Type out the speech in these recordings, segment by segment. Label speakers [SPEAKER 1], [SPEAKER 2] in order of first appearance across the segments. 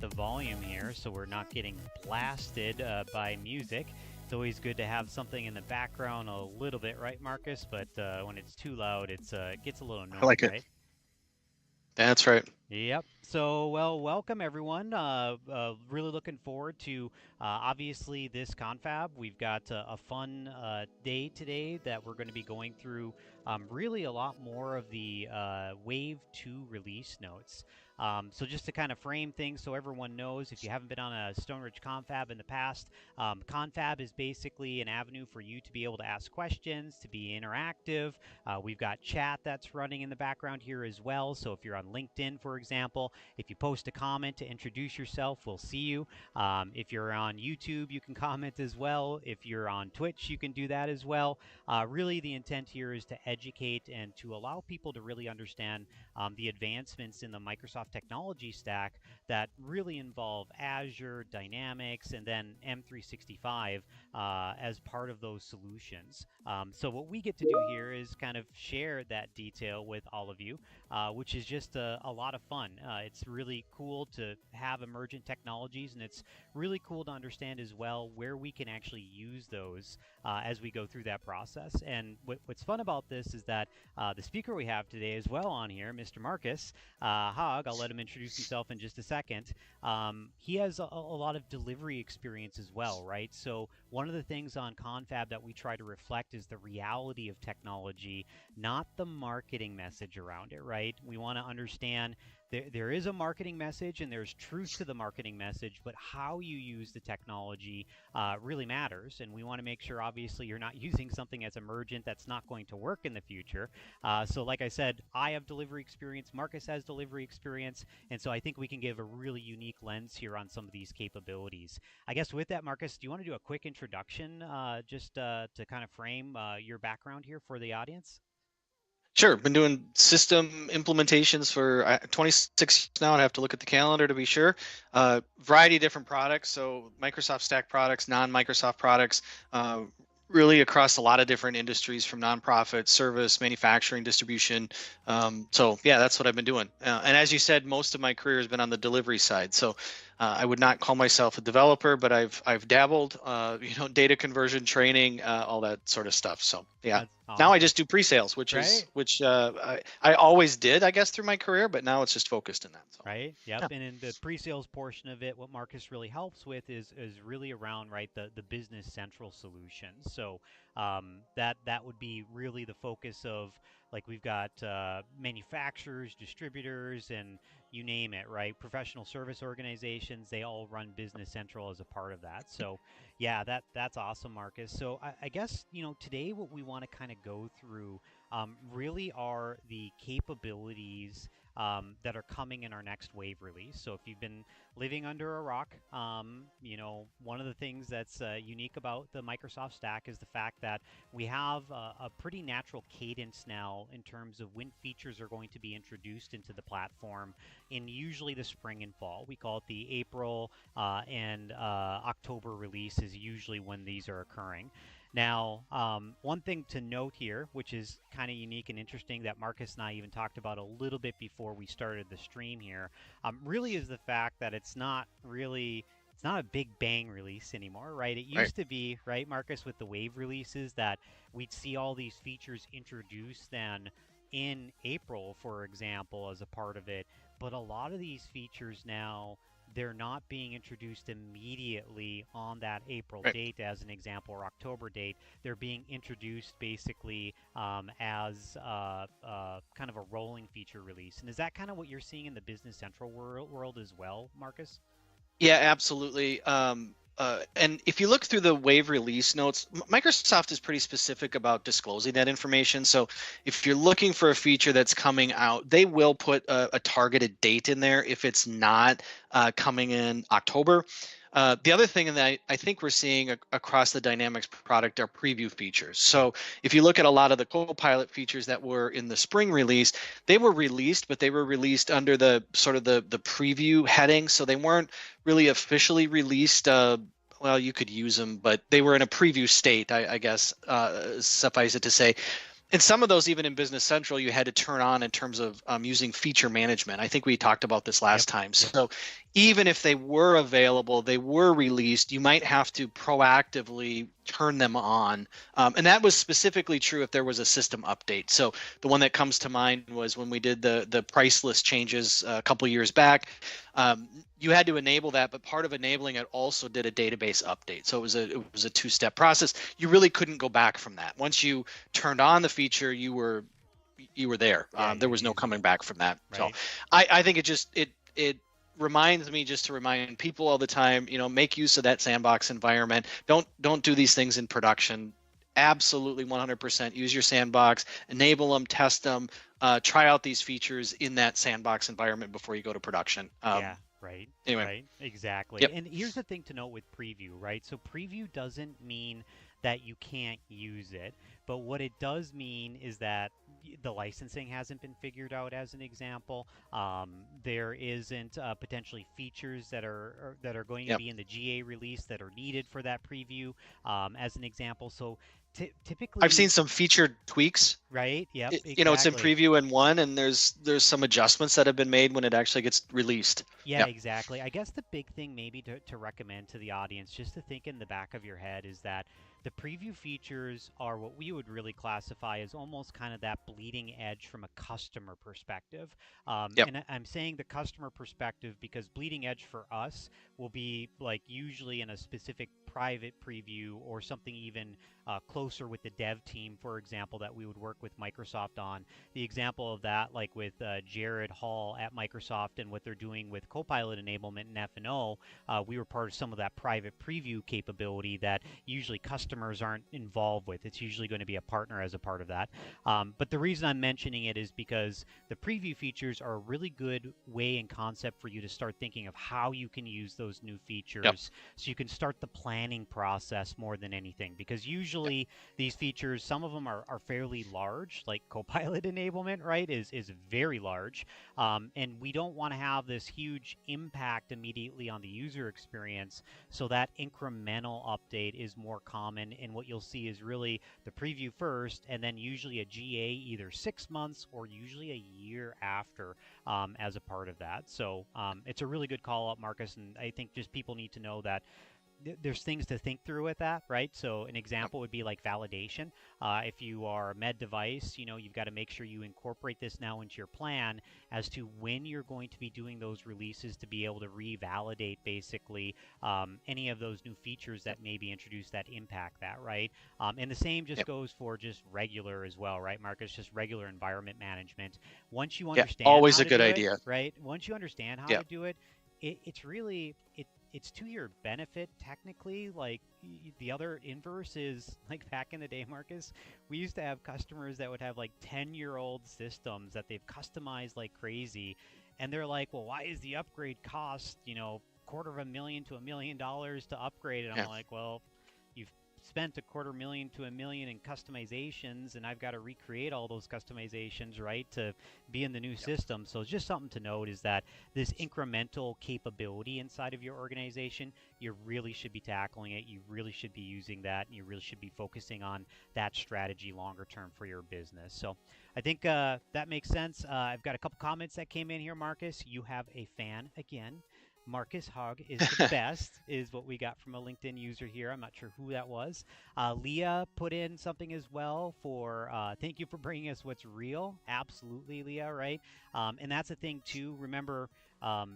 [SPEAKER 1] the volume here so we're not getting blasted by music. It's always good to have something in the background a little bit, right, Marcus? But when it's too loud, it gets a little annoying,
[SPEAKER 2] I like it.
[SPEAKER 1] right?
[SPEAKER 2] That's right.
[SPEAKER 1] Yep. So, well, welcome everyone. Really looking forward to obviously this confab. We've got a fun day today that we're going to be going through really a lot more of the Wave 2 release notes. So just to kind of frame things so everyone knows, if you haven't been on a Stoneridge confab in the past, confab is basically an avenue for you to be able to ask questions, to be interactive. We've got chat that's running in the background here as well. So if you're on LinkedIn, for example, if you post a comment to introduce yourself, we'll see you. If you're on YouTube, you can comment as well. If you're on Twitch, you can do that as well. Really, the intent here is to educate and to allow people to really understand the advancements in the Microsoft technology stack that really involve Azure, Dynamics, and then M365 as part of those solutions. So what we get to do here is kind of share that detail with all of you, which is just a lot of fun. It's really cool to have emergent technologies, and it's really cool to understand as well where we can actually use those as we go through that process. And what's fun about this is that the speaker we have today as well on here, Mr. Marcus Hogg, I'll let him introduce himself in just a second. He has a lot of delivery experience as well, right? So one of the things on Confab that we try to reflect is the reality of technology, not the marketing message around it, right? We want to understand there is a marketing message and there's truth to the marketing message, but how you use the technology really matters. And we want to make sure, obviously, you're not using something that's emergent that's not going to work in the future. So like I said, I have delivery experience, Marcus has delivery experience, and so I think we can give a really unique lens here on some of these capabilities. I guess with that, Marcus, do you want to do a quick introduction just to kind of frame your background here for the audience?
[SPEAKER 2] Sure. Been doing system implementations for 26 years now. I'd have to look at the calendar to be sure. Variety of different products. So Microsoft Stack products, non-Microsoft products, really across a lot of different industries from nonprofit, service, manufacturing, distribution. So yeah, that's what I've been doing. And as you said, most of my career has been on the delivery side. So I would not call myself a developer, but I've dabbled, data conversion, training, all that sort of stuff. So yeah.
[SPEAKER 1] That's awesome.
[SPEAKER 2] Now I just do pre-sales, which I always did, I guess, through my career, but now it's just focused in that. So.
[SPEAKER 1] Right. Yep.
[SPEAKER 2] Yeah.
[SPEAKER 1] And in the pre-sales portion of it, what Marcus really helps with is really around the business central solutions. So that would be really the focus of, like, we've got manufacturers, distributors, and you name it, right? Professional service organizations, they all run Business Central as a part of that. So yeah, that's awesome, Marcus. So I guess, today what we want to kind of go through really are the capabilities that are coming in our next wave release. So if you've been living under a rock, one of the things that's unique about the Microsoft stack is the fact that we have a pretty natural cadence now in terms of when features are going to be introduced into the platform in usually the spring and fall. We call it the April and October release is usually when these are occurring. Now, one thing to note here, which is kind of unique and interesting that Marcus and I even talked about a little bit before we started the stream here, really is the fact that it's not a big bang release anymore, right? It used to be, right, Marcus, with the wave releases that we'd see all these features introduced then in April, for example, as a part of it. But a lot of these features now, they're not being introduced immediately on that April date, as an example, or October date. They're being introduced basically as kind of a rolling feature release. And is that kind of what you're seeing in the Business Central world as well, Marcus?
[SPEAKER 2] Yeah, absolutely. And if you look through the wave release notes, Microsoft is pretty specific about disclosing that information. So if you're looking for a feature that's coming out, they will put a targeted date in there if it's not coming in October. The other thing that I think we're seeing across the Dynamics product are preview features. So if you look at a lot of the Copilot features that were in the spring release, they were released, but they were released under the sort of the preview heading. So they weren't really officially released. Well, you could use them, but they were in a preview state, I guess, suffice it to say. And some of those, even in Business Central, you had to turn on in terms of using feature management. I think we talked about this last time. So even if they were available, they were released, you might have to proactively turn them on. And that was specifically true if there was a system update. So the one that comes to mind was when we did the price list changes a couple years back. You had to enable that, but part of enabling it also did a database update. So it was a two-step process. You really couldn't go back from that. Once you turned on the feature, you were there.
[SPEAKER 1] Yeah,
[SPEAKER 2] There
[SPEAKER 1] you're
[SPEAKER 2] was no
[SPEAKER 1] using
[SPEAKER 2] coming
[SPEAKER 1] it,
[SPEAKER 2] back from that. So
[SPEAKER 1] right?
[SPEAKER 2] I think it reminds me just to remind people all the time, make use of that sandbox environment. Don't do these things in production. Absolutely 100% use your sandbox, enable them, test them, try out these features in that sandbox environment before you go to production.
[SPEAKER 1] Yeah, right,
[SPEAKER 2] Anyway,
[SPEAKER 1] right, exactly.
[SPEAKER 2] yep,
[SPEAKER 1] And here's the thing to note with preview, right? So preview doesn't mean that you can't use it, but what it does mean is that the licensing hasn't been figured out. As an example, there isn't potentially features that are going to
[SPEAKER 2] yep.
[SPEAKER 1] be in the GA release that are needed for that preview. As an example, so
[SPEAKER 2] I've seen
[SPEAKER 1] typically,
[SPEAKER 2] some featured tweaks.
[SPEAKER 1] right? Yep,
[SPEAKER 2] It's in
[SPEAKER 1] exactly.
[SPEAKER 2] preview in one, and there's some adjustments that have been made when it actually gets released.
[SPEAKER 1] Yeah,
[SPEAKER 2] Yep,
[SPEAKER 1] exactly. I guess the big thing maybe to recommend to the audience, just to think in the back of your head, is that the preview features are what we would really classify as almost kind of that bleeding edge from a customer perspective.
[SPEAKER 2] yep,
[SPEAKER 1] And I'm saying the customer perspective because bleeding edge for us will be like usually in a specific private preview or something even closer with the dev team, for example, that we would work with Microsoft on. The example of that, like with Jared Hall at Microsoft and what they're doing with Copilot enablement and F&O, we were part of some of that private preview capability that usually customers aren't involved with. It's usually going to be a partner as a part of that. But the reason I'm mentioning it is because the preview features are a really good way and concept for you to start thinking of how you can use those new
[SPEAKER 2] yep,
[SPEAKER 1] features so you can start the planning process more than anything. Because
[SPEAKER 2] yep,
[SPEAKER 1] usually these features, some of them are fairly large, like Copilot enablement, right, is very large. And we don't want to have this huge impact immediately on the user experience. So that incremental update is more common. And what you'll see is really the preview first, and then usually a GA either 6 months or usually a year after as a part of that. So it's a really good call out, Marcus. And I think just people need to know that there's things to think through with that, right? So an
[SPEAKER 2] yep,
[SPEAKER 1] example would be like validation. If you are a med device, you've got to make sure you incorporate this now into your plan as to when you're going to be doing those releases to be able to revalidate basically any of those new features
[SPEAKER 2] yep,
[SPEAKER 1] that may be introduced that impact that, right? And the same just
[SPEAKER 2] yep,
[SPEAKER 1] goes for just regular as well, right, Marcus? Just regular environment management. Once you
[SPEAKER 2] yeah.
[SPEAKER 1] understand
[SPEAKER 2] Always
[SPEAKER 1] how
[SPEAKER 2] a
[SPEAKER 1] to
[SPEAKER 2] good
[SPEAKER 1] do it,
[SPEAKER 2] idea.
[SPEAKER 1] right? Once you understand how
[SPEAKER 2] Yeah.
[SPEAKER 1] to do it, it's really it's to your benefit technically. Like the other inverse is like back in the day, Marcus, we used to have customers that would have like 10-year-old systems that they've customized like crazy, and they're like, well, why is the upgrade cost quarter of a million to $1 million to upgrade? And I'm
[SPEAKER 2] Yeah.
[SPEAKER 1] like, well, you've spent a quarter million to $1 million in customizations, and I've got to recreate all those customizations, right, to be in the new
[SPEAKER 2] Yep.
[SPEAKER 1] system. So just something to note is that this incremental capability inside of your organization, you really should be tackling it. You really should be using that. And you really should be focusing on that strategy longer term for your business. So I think that makes sense. I've got a couple comments that came in here, Marcus. You have a fan again. Marcus Hogg is the best, is what we got from a LinkedIn user here. I'm not sure who that was. Leah put in something as well for thank you for bringing us what's real. Absolutely, Leah, right? And that's a thing, too. Remember, I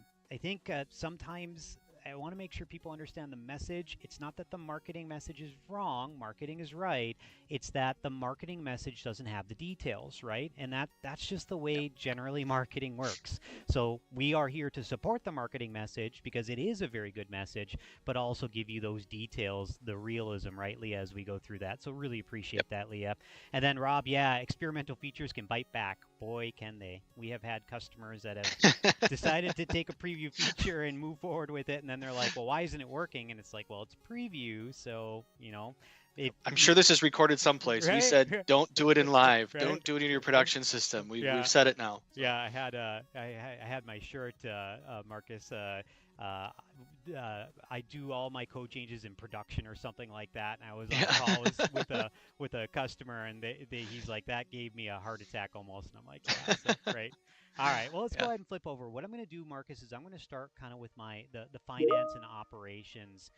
[SPEAKER 1] think sometimes I want to make sure people understand the message. It's not that the marketing message is wrong, marketing is right. It's that the marketing message doesn't have the details, right? And that's just the
[SPEAKER 2] Yep.
[SPEAKER 1] way generally marketing works. So we are here to support the marketing message because it is a very good message, but also give you those details, the realism, right, Leah, as we go through that. So really
[SPEAKER 2] Yep.
[SPEAKER 1] appreciate that, Leah. And then Rob, yeah, experimental features can bite back. Boy, can they. We have had customers that have decided to take a preview feature and move forward with it, and then they're like, well, why isn't it working? And it's like, well, it's preview, so it
[SPEAKER 2] I'm sure this is recorded someplace. We
[SPEAKER 1] right.
[SPEAKER 2] said don't do it in live.
[SPEAKER 1] Right.
[SPEAKER 2] Don't do it in your production system. We've
[SPEAKER 1] Yeah.
[SPEAKER 2] said it now. So
[SPEAKER 1] Yeah, I had my shirt, Marcus. I do all my code changes in production or something like that. And I was on a
[SPEAKER 2] yeah.
[SPEAKER 1] call with a customer, and he's like, that gave me a heart attack almost. And I'm like, yeah, so great. All right. right. Well, let's go
[SPEAKER 2] Yeah.
[SPEAKER 1] ahead and flip over. What I'm going to do, Marcus, is I'm going to start kind of with the finance and operations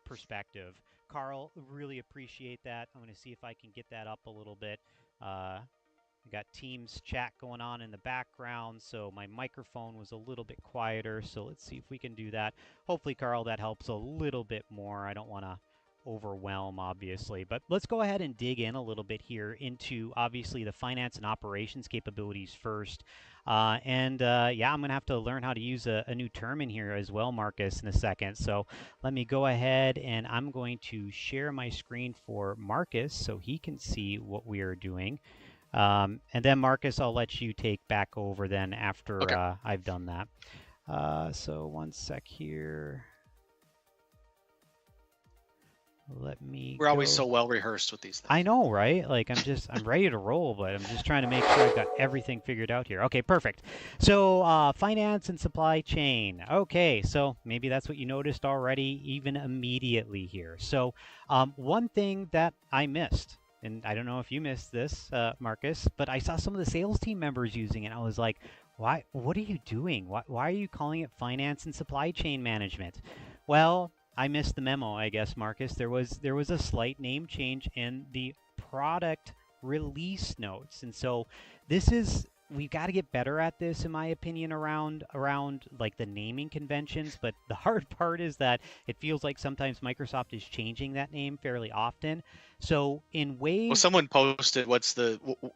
[SPEAKER 1] perspective. Carl, really appreciate that. I'm going to see if I can get that up a little bit. We got Teams chat going on in the background, so my microphone was a little bit quieter. So let's see if we can do that. Hopefully, Carl, that helps a little bit more. I don't want to overwhelm, obviously, but let's go ahead and dig in a little bit here into obviously the finance and operations capabilities first. Yeah, I'm going to have to learn how to use a new term in here as well, Marcus, in a second. So let me go ahead and I'm going to share my screen for Marcus so he can see what we are doing. And then Marcus, I'll let you take back over then after
[SPEAKER 2] Okay.
[SPEAKER 1] I've done that. So one sec here. Let me
[SPEAKER 2] We're always
[SPEAKER 1] go.
[SPEAKER 2] so well rehearsed with these
[SPEAKER 1] I
[SPEAKER 2] things.
[SPEAKER 1] know, right? Like I'm ready to roll, but I'm just trying to make sure I've got everything figured out here. Okay, perfect. So finance and supply chain. Okay, so maybe that's what you noticed already, even immediately here. So one thing that I missed, and I don't know if you missed this, Marcus, but I saw some of the sales team members using it. I was like, why? What are you doing? Why are you calling it finance and supply chain management? Well, I missed the memo, I guess, Marcus. There was a slight name change in the product release notes, and so this is we've got to get better at this, in my opinion, around like the naming conventions. But the hard part is that it feels like sometimes Microsoft is changing that name fairly often. So in
[SPEAKER 2] Well,
[SPEAKER 1] Wave,
[SPEAKER 2] someone posted,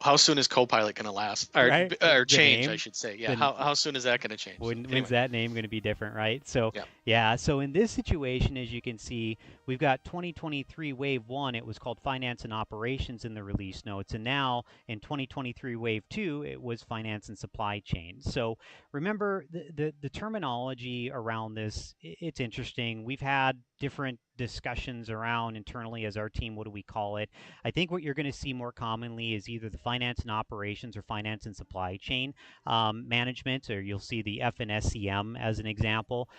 [SPEAKER 2] how soon is Copilot going to last?
[SPEAKER 1] right,
[SPEAKER 2] Or
[SPEAKER 1] the
[SPEAKER 2] change, I
[SPEAKER 1] name,
[SPEAKER 2] should say. Yeah.
[SPEAKER 1] the
[SPEAKER 2] How soon is that going to change? So
[SPEAKER 1] when's
[SPEAKER 2] anyway,
[SPEAKER 1] that name going to be different, right? So
[SPEAKER 2] yeah.
[SPEAKER 1] yeah, so in this situation, as you can see, we've got 2023 Wave 1, it was called Finance and Operations in the release notes, and now in 2023 Wave 2, it was Finance and Supply Chain. So remember the terminology around this, it's interesting. We've had different discussions around internally as our team, what do we call it? I think what you're going to see more commonly is either the finance and operations or finance and supply chain management, or you'll see the F and SCM as an example.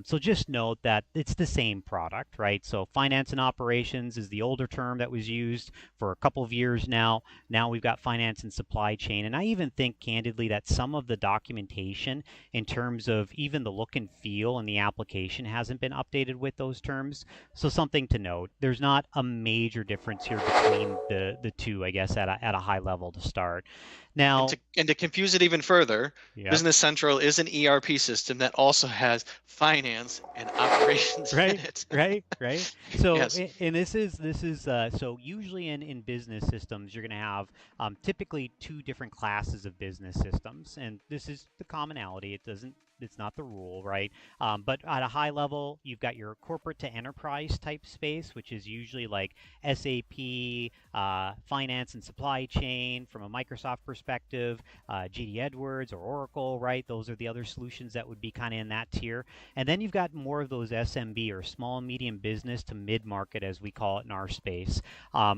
[SPEAKER 1] So just note that it's the same product, right? So finance and operations is the older term that was used for a couple of years now. Now we've got finance and supply chain. And I even think candidly that some of the documentation in terms of even the look and feel in the application hasn't been updated with those terms. So something to note, there's not a major difference here between the two, I guess, at a high level to start.
[SPEAKER 2] And
[SPEAKER 1] Now,
[SPEAKER 2] to confuse it even further,
[SPEAKER 1] yep.
[SPEAKER 2] Business Central is an ERP system that also has finance and operations in
[SPEAKER 1] Right,
[SPEAKER 2] it.
[SPEAKER 1] right. So,
[SPEAKER 2] Yes.
[SPEAKER 1] and this is so usually in business systems, you're going to have typically two different classes of business systems, and this is the commonality. It's not the rule, right? But at a high level, you've got your corporate to enterprise type space, which is usually like SAP, finance and supply chain from a Microsoft perspective, GD Edwards or Oracle, right? Those are the other solutions that would be kind of in that tier. And then you've got more of those SMB or small and medium business to mid market, as we call it in our space,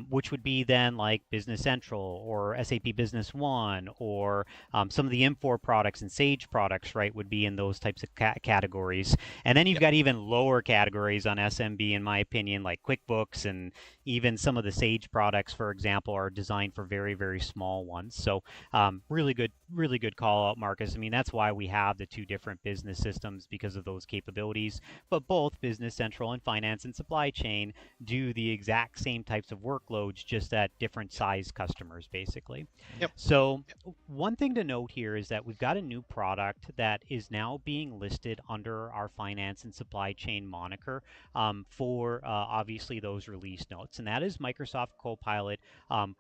[SPEAKER 1] which would be then like Business Central or SAP Business One or some of the Infor products and Sage products, right, would be in those types of categories. And then you've
[SPEAKER 2] Yep.
[SPEAKER 1] got even lower categories on SMB, in my opinion, like QuickBooks, and even some of the Sage products, for example, are designed for very, very small ones. So really good call out, Marcus. I mean, that's why we have the two different business systems, because of those capabilities. But both Business Central and Finance and Supply Chain do the exact same types of workloads, just at different size customers, basically.
[SPEAKER 2] Yep.
[SPEAKER 1] So
[SPEAKER 2] Yep.
[SPEAKER 1] one thing to note here is that we've got a new product that is now being listed under our Finance and Supply Chain moniker for obviously those release notes, and that is Microsoft Copilot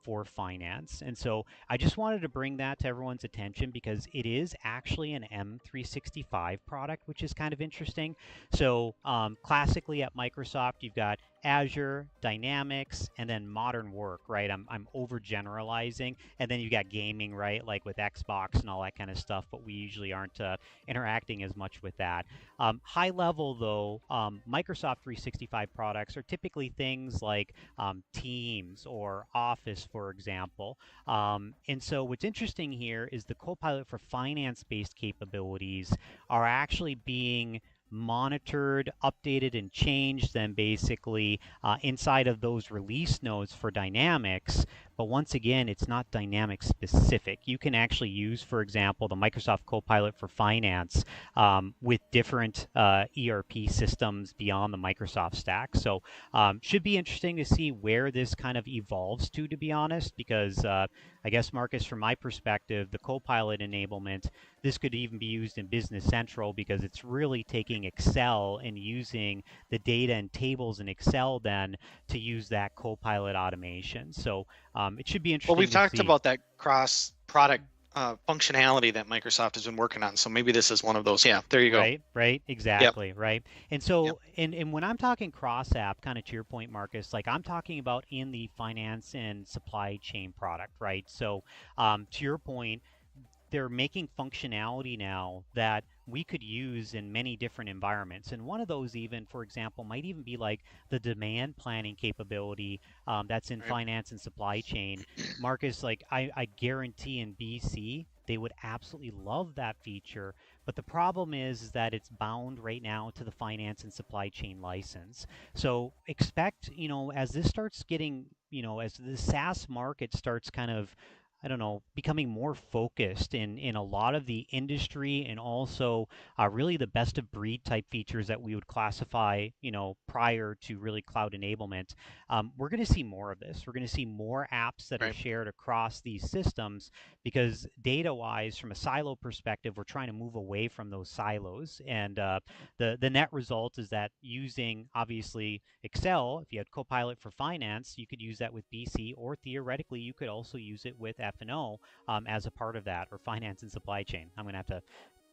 [SPEAKER 1] for Finance. And so I just wanted to bring that to everyone's attention because it is actually an M365 product, which is kind of interesting. So classically at Microsoft, you've got Azure, Dynamics, and then modern work, right? I'm overgeneralizing. And then you got gaming, right? Like with Xbox and all that kind of stuff, but we usually aren't interacting as much with that. High level, though, Microsoft 365 products are typically things like Teams or Office, for example. And so what's interesting here is the Copilot for finance-based capabilities are actually being monitored, updated, and changed then basically inside of those release notes for Dynamics. but once again, it's not dynamic specific. You can actually use, for example, the Microsoft Copilot for Finance with different ERP systems beyond the Microsoft stack. So should be interesting to see where this kind of evolves to be honest, because I guess, Marcus, from my perspective, the Copilot enablement, this could even be used in Business Central because it's really taking Excel and using the data and tables in Excel then to use that Copilot automation. So it should be
[SPEAKER 2] Well, we've
[SPEAKER 1] interesting to
[SPEAKER 2] talked
[SPEAKER 1] see.
[SPEAKER 2] about that cross product functionality that Microsoft has been working on. So maybe this is one of those. Yeah, there you go.
[SPEAKER 1] Right,
[SPEAKER 2] Yep.
[SPEAKER 1] exactly, right. And
[SPEAKER 2] Yep.
[SPEAKER 1] so, and when I'm talking cross app, kind of to your point, Marcus, like I'm talking about in the finance and supply chain product, right? So, to your point, they're making functionality now that we could use in many different environments. And one of those, even, for example, might even be like the demand planning capability that's in
[SPEAKER 2] Right.
[SPEAKER 1] finance and supply chain. Marcus, like I guarantee in BC, they would absolutely love that feature. But the problem is that it's bound right now to the finance and supply chain license. So expect, as this starts getting, as the SaaS market starts kind of I don't know, becoming more focused in a lot of the industry and also really the best of breed type features that we would classify, prior to really cloud enablement. We're going to see more of this. We're going to see more apps that are
[SPEAKER 2] Right.
[SPEAKER 1] shared across these systems because data wise, from a silo perspective, we're trying to move away from those silos. And the net result is that using obviously Excel, if you had Copilot for Finance, you could use that with BC, or theoretically, you could also use it with F&O as a part of that, or Finance and Supply Chain. I'm going to have to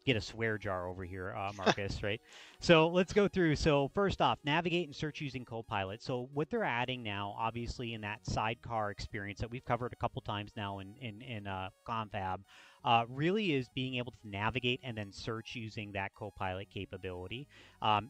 [SPEAKER 1] get a swear jar over here, Marcus, right? So let's go through. So first off, navigate and search using Copilot. So what they're adding now, obviously, in that sidecar experience that we've covered a couple times now in Confab, really is being able to navigate and then search using that Copilot capability.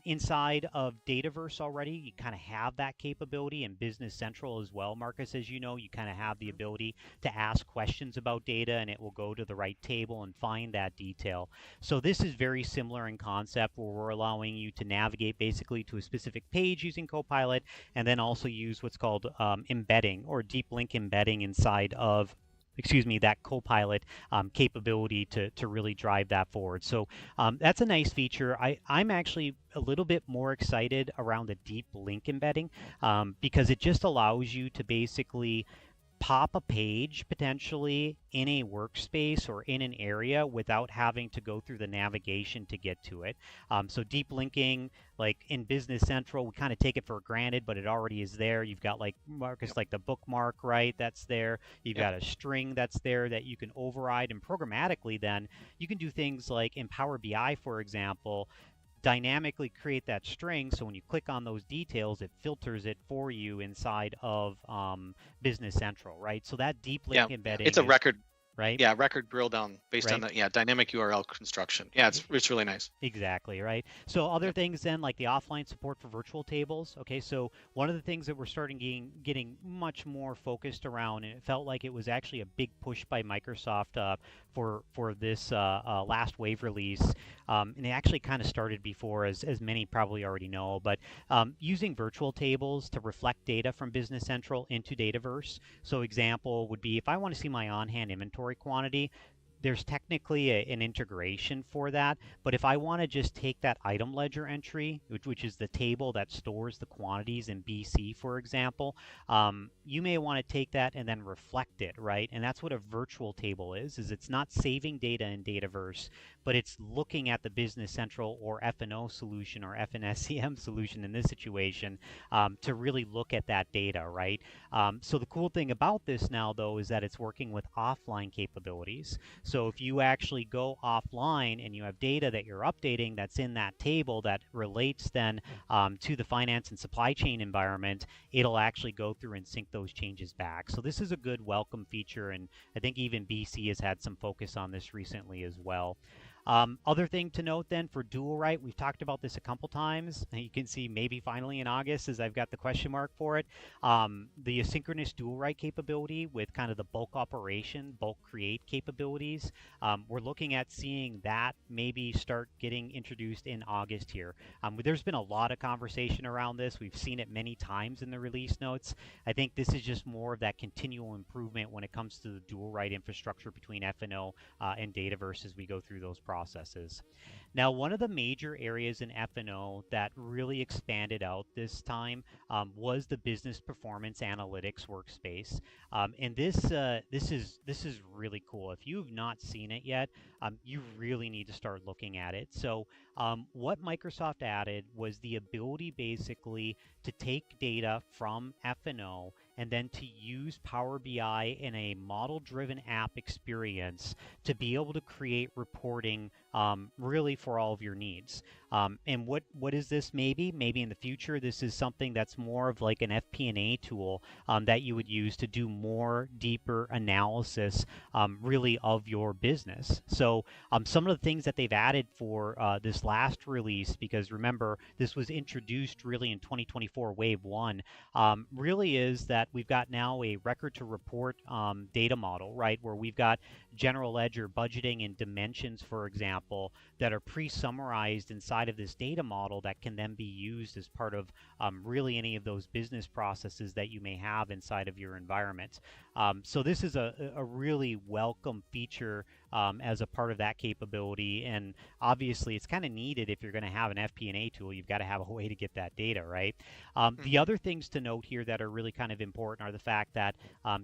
[SPEAKER 1] Inside of Dataverse already, you kind of have that capability in Business Central as well, Marcus. As you know, you kind of have the ability to ask questions about data and it will go to the right table and find that detail. So this is very similar in concept where we're allowing you to navigate basically to a specific page using Copilot and then also use what's called embedding or deep link embedding inside of that Copilot capability to really drive that forward. So that's a nice feature. I'm actually a little bit more excited around the deep link embedding because it just allows you to basically pop a page potentially in a workspace or in an area without having to go through the navigation to get to it. So deep linking, like in Business Central, we kind of take it for granted, but it already is there. You've got like Marcus,
[SPEAKER 2] Yep.
[SPEAKER 1] like the bookmark, right? That's there. You've
[SPEAKER 2] Yep.
[SPEAKER 1] got a string that's there that you can override, and programmatically, then you can do things like in Power BI, for example, dynamically create that string. So when you click on those details, it filters it for you inside of Business Central, right? So that deep link
[SPEAKER 2] Yeah. It's
[SPEAKER 1] embedding
[SPEAKER 2] a
[SPEAKER 1] is
[SPEAKER 2] record.
[SPEAKER 1] right,
[SPEAKER 2] Yeah, record drill down based on
[SPEAKER 1] right.
[SPEAKER 2] the dynamic URL construction. Yeah, it's really nice.
[SPEAKER 1] Exactly, right? So other
[SPEAKER 2] Yep.
[SPEAKER 1] things then like the offline support for virtual tables. Okay, so one of the things that we're starting getting much more focused around, and it felt like it was actually a big push by Microsoft for this last wave release, and it actually kind of started before, as many probably already know, but using virtual tables to reflect data from Business Central into Dataverse. So example would be if I want to see my on-hand inventory quantity, there's technically an integration for that. But if I want to just take that item ledger entry, which is the table that stores the quantities in BC, for example, you may want to take that and then reflect it, right? And that's what a virtual table is it's not saving data in Dataverse, but it's looking at the Business Central or F&O solution or FNSCM solution in this situation to really look at that data, right? So the cool thing about this now, though, is that it's working with offline capabilities. So if you actually go offline and you have data that you're updating that's in that table that relates then to the finance and supply chain environment, it'll actually go through and sync those changes back. So this is a good welcome feature, and I think even BC has had some focus on this recently as well. Other thing to note then for dual write, we've talked about this a couple times. And you can see maybe finally in August as I've got the question mark for it. The asynchronous dual write capability with kind of the bulk operation, bulk create capabilities. We're looking at seeing that maybe start getting introduced in August here. There's been a lot of conversation around this. We've seen it many times in the release notes. I think this is just more of that continual improvement when it comes to the dual write infrastructure between F&O and Dataverse as we go through those processes. Now, one of the major areas in F&O that really expanded out this time was the business performance analytics workspace, and this is really cool. If you've not seen it yet, you really need to start looking at it. So, what Microsoft added was the ability basically to take data from F&O and then to use Power BI in a model-driven app experience to be able to create reporting really for all of your needs. And what is this maybe? Maybe in the future, this is something that's more of like an FP&A tool that you would use to do more deeper analysis really of your business. So some of the things that they've added for this last release, because remember, this was introduced really in 2024 Wave 1, really is that we've got now a record to report data model, right, where we've got general ledger budgeting and dimensions, for example, that are pre-summarized inside of this data model that can then be used as part of really any of those business processes that you may have inside of your environment. So this is a really welcome feature as a part of that capability, and obviously it's kind of needed if you're going to have an FP&A tool. You've got to have a way to get that data, right? The
[SPEAKER 2] Mhm.
[SPEAKER 1] other things to note here that are really kind of important are the fact that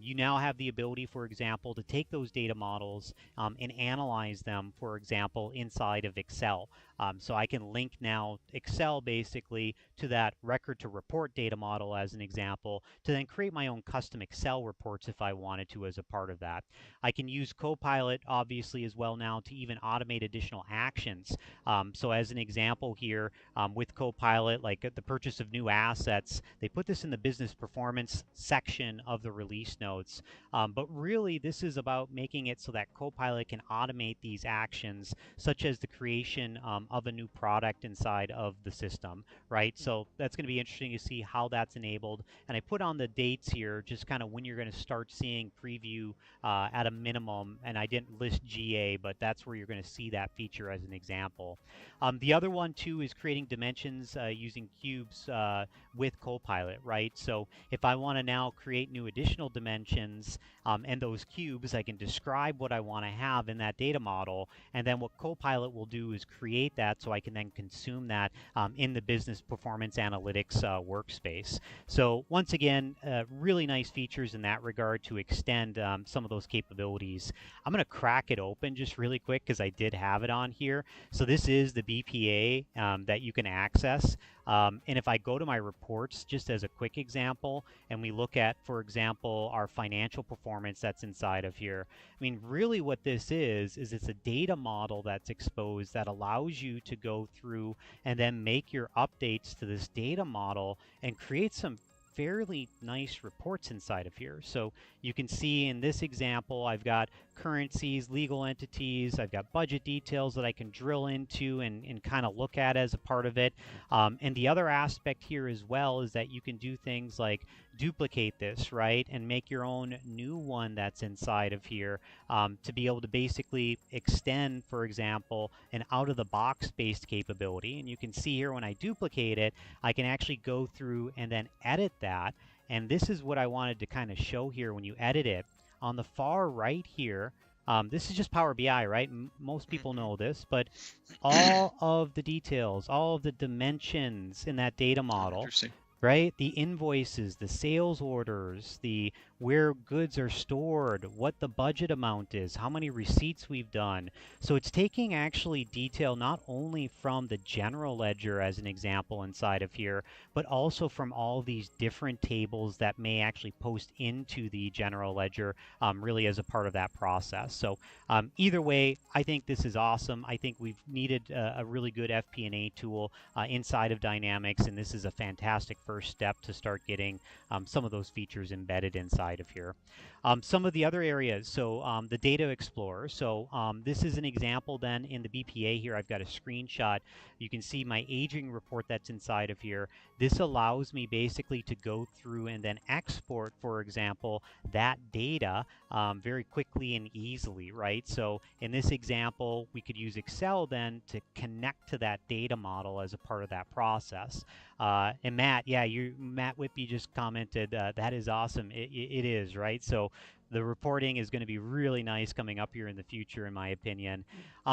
[SPEAKER 1] you now have the ability, for example, to take those data models and analyze them, for example, inside of Excel. So I can link now Excel basically to that record to report data model as an example to then create my own custom Excel reports if I wanted to as a part of that. I can use Copilot obviously as well now to even automate additional actions. So as an example here with Copilot, like the purchase of new assets, they put this in the business performance section of the release notes. But really, this is about making it so that Copilot can automate these actions, such as the creation of a new product inside of the system, right? So that's going to be interesting to see how that's enabled. And I put on the dates here, just kind of when you're going to start seeing preview at a minimum. And I didn't list GA, but that's where you're going to see that feature as an example. The other one, too, is creating dimensions using cubes with Copilot, right? So if I want to now create new additional dimensions and those cubes, I can describe what I want to have in that data model. And then what Copilot will do is create that so I can then consume that in the business performance analytics workspace. So once again, really nice features in that regard to extend some of those capabilities. I'm going to crack it open just really quick because I did have it on here. So this is the BPA that you can access. And if I go to my reports, just as a quick example, and we look at, for example, our financial performance that's inside of here, I mean, really what this is it's a data model that's exposed that allows you to go through and then make your updates to this data model and create some fairly nice reports inside of here. So you can see in this example, I've got currencies, legal entities, I've got budget details that I can drill into and kind of look at as a part of it. And the other aspect here as well is that you can do things like duplicate this, right? And make your own new one that's inside of here to be able to basically extend, for example, an out-of-the-box based capability. And you can see here when I duplicate it, I can actually go through and then edit that. And this is what I wanted to kind of show here when you edit it. On the far right here, this is just Power BI, right? Most people
[SPEAKER 2] Mhm.
[SPEAKER 1] know this, but all of the details, all of the dimensions in that data
[SPEAKER 2] Oh,
[SPEAKER 1] model,
[SPEAKER 2] interesting.
[SPEAKER 1] right? The invoices, the sales orders, the where goods are stored, what the budget amount is, how many receipts we've done. So it's taking actually detail not only from the general ledger as an example inside of here, but also from all these different tables that may actually post into the general ledger really as a part of that process. So either way, I think this is awesome. I think we've needed a really good FP&A tool inside of Dynamics, and this is a fantastic first step to start getting some of those features embedded inside inside of here. Some of the other areas, so the Data Explorer. So this is an example then in the BPA here. I've got a screenshot. You can see my aging report that's inside of here. This allows me basically to go through and then export, for example, that data very quickly and easily, right? So in this example, we could use Excel then to connect to that data model as a part of that process. And Matt, yeah, Matt Whitby just commented that is awesome. It is, right? So the reporting is going to be really nice coming up here in the future, in my opinion.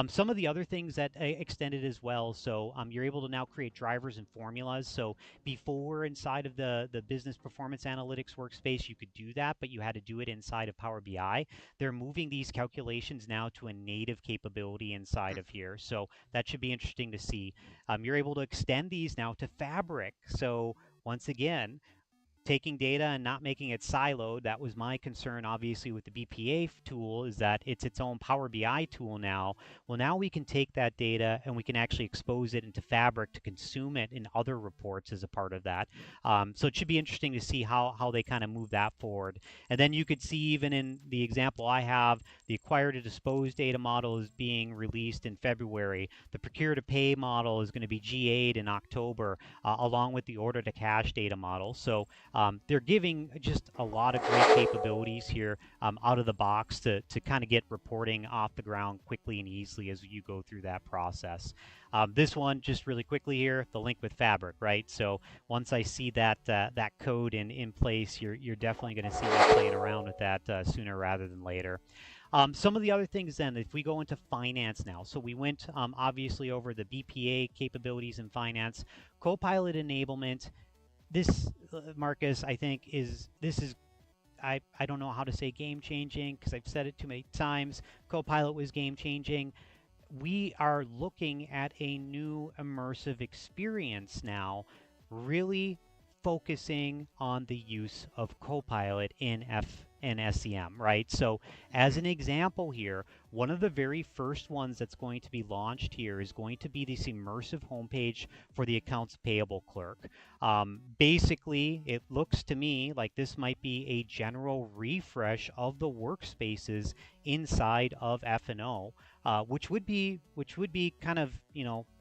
[SPEAKER 1] Some of the other things that extended as well. So you're able to now create drivers and formulas. So before inside of the business performance analytics workspace, you could do that, but you had to do it inside of Power BI. They're moving these calculations now to a native capability inside of here. So that should be interesting to see. You're able to extend these now to Fabric. So once again, taking data and not making it siloed. That was my concern, obviously, with the BPA tool, is that it's its own Power BI tool now. Well, now we can take that data and we can actually expose it into Fabric to consume it in other reports as a part of that. So it should be interesting to see how they kind of move that forward. And then you could see, even in the example I have, the acquire to dispose data model is being released in February. The procure to pay model is going to be GA'd in October, along with the order to cash data model. So they're giving just a lot of great capabilities here out of the box to kind of get reporting off the ground quickly and easily as you go through that process. This one, just really quickly here, the link with Fabric, right? So once I see that that code in place, you're definitely going to see me playing around with that sooner rather than later. Some of the other things then, if we go into finance now, so we went obviously over the BPA capabilities in finance, Copilot enablement. This, Marcus, I think this is I don't know how to say game changing because I've said it too many times. Copilot was game changing. We are looking at a new immersive experience now, really focusing on the use of Copilot in SEM, right? So, as an example here, one of the very first ones that's going to be launched here is going to be this immersive homepage for the accounts payable clerk. Basically, it looks to me like this might be a general refresh of the workspaces inside of F&O, which would be kind of,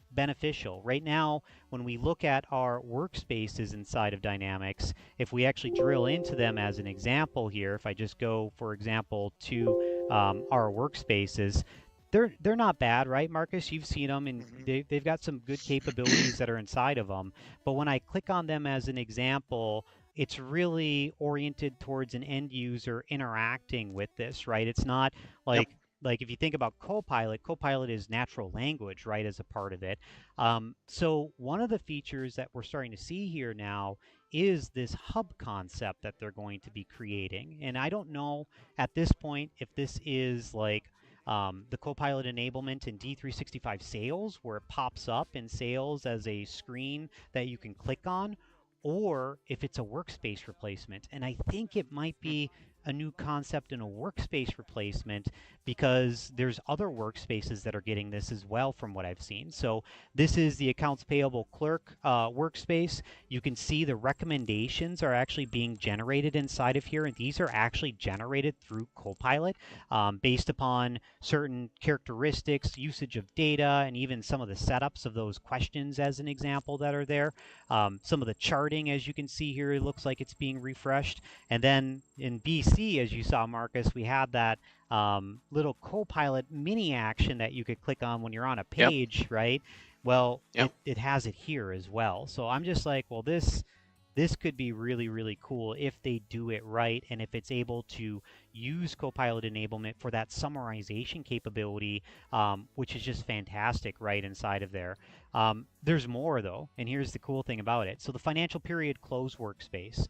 [SPEAKER 1] beneficial. Right now, when we look at our workspaces inside of Dynamics, if we actually drill into them as an example here, if I just go, for example, to our workspaces, they're not bad, right, Marcus? You've seen them, and
[SPEAKER 2] Mm-hmm.
[SPEAKER 1] they've got some good capabilities that are inside of them. But when I click on them as an example, it's really oriented towards an end user interacting with this, right? It's not
[SPEAKER 2] Yep.
[SPEAKER 1] like if you think about Copilot, Copilot is natural language, right, as a part of it. So one of the features that we're starting to see here now is this hub concept that they're going to be creating. And I don't know at this point if this is like the Copilot enablement in D365 Sales, where it pops up in Sales as a screen that you can click on, or if it's a workspace replacement. And I think it might be a new concept in a workspace replacement because there's other workspaces that are getting this as well from what I've seen. So this is the accounts payable clerk workspace. You can see the recommendations are actually being generated inside of here, and these are actually generated through Copilot based upon certain characteristics, usage of data, and even some of the setups of those questions as an example that are there. Some of the charting, as you can see here, it looks like it's being refreshed. And then in BC, as you saw, Marcus, we had that little Copilot mini action that you could click on when you're on a
[SPEAKER 2] Yep.
[SPEAKER 1] page, right? Well,
[SPEAKER 2] Yep.
[SPEAKER 1] it has it here as well. So I'm just like, well, this could be really, really cool if they do it right and if it's able to use Copilot enablement for that summarization capability, which is just fantastic right inside of there. There's more, though, and here's the cool thing about it. So the financial period close workspace,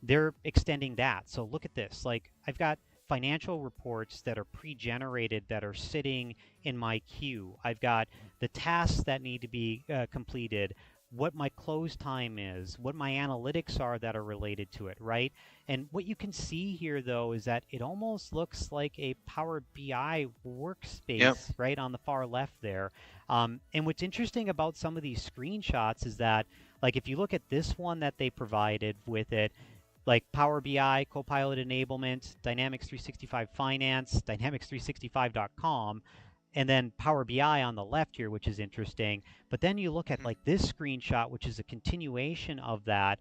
[SPEAKER 1] they're extending that. So look at this. Like, I've got financial reports that are pre-generated that are sitting in my queue. I've got the tasks that need to be completed, what my close time is, what my analytics are that are related to it, right? And what you can see here, though, is that it almost looks like a Power BI
[SPEAKER 2] Yep.
[SPEAKER 1] workspace right on the far left there. And what's interesting about some of these screenshots is that, like, if you look at this one that they provided with it, like Power BI, Copilot enablement, Dynamics 365 Finance, Dynamics365.com, and then Power BI on the left here, which is interesting. But then you look at
[SPEAKER 2] Mhm.
[SPEAKER 1] like this screenshot, which is a continuation of that.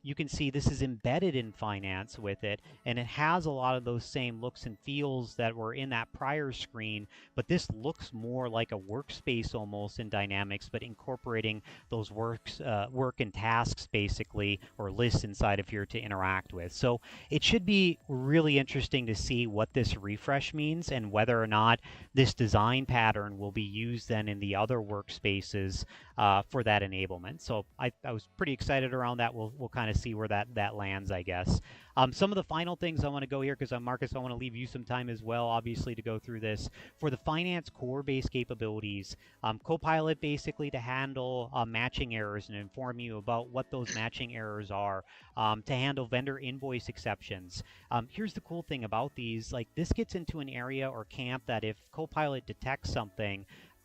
[SPEAKER 1] You can see this is embedded in finance with it, and it has a lot of those same looks and feels that were in that prior screen. But this looks more like a workspace almost in Dynamics, but incorporating those work and tasks basically, or lists inside of here to interact with. So it should be really interesting to see what this refresh means and whether or not this design pattern will be used then in the other workspaces for that enablement. So I was pretty excited around that. We'll kind of see where that lands, I guess. Some of the final things I want to go here, because Marcus, I want to leave you some time as well, obviously, to go through this. For the finance core-based capabilities, Copilot basically to handle matching errors and inform you about what those matching errors are, to handle vendor invoice exceptions. Here's the cool thing about these, like this gets into an area or camp that if Copilot detects something,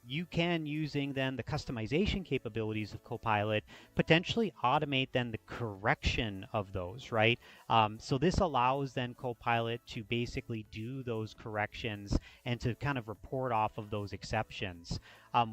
[SPEAKER 1] you can, using then the customization capabilities of Copilot, potentially automate then the correction of those, right? So this allows then Copilot to basically do those corrections and to kind of report off of those exceptions.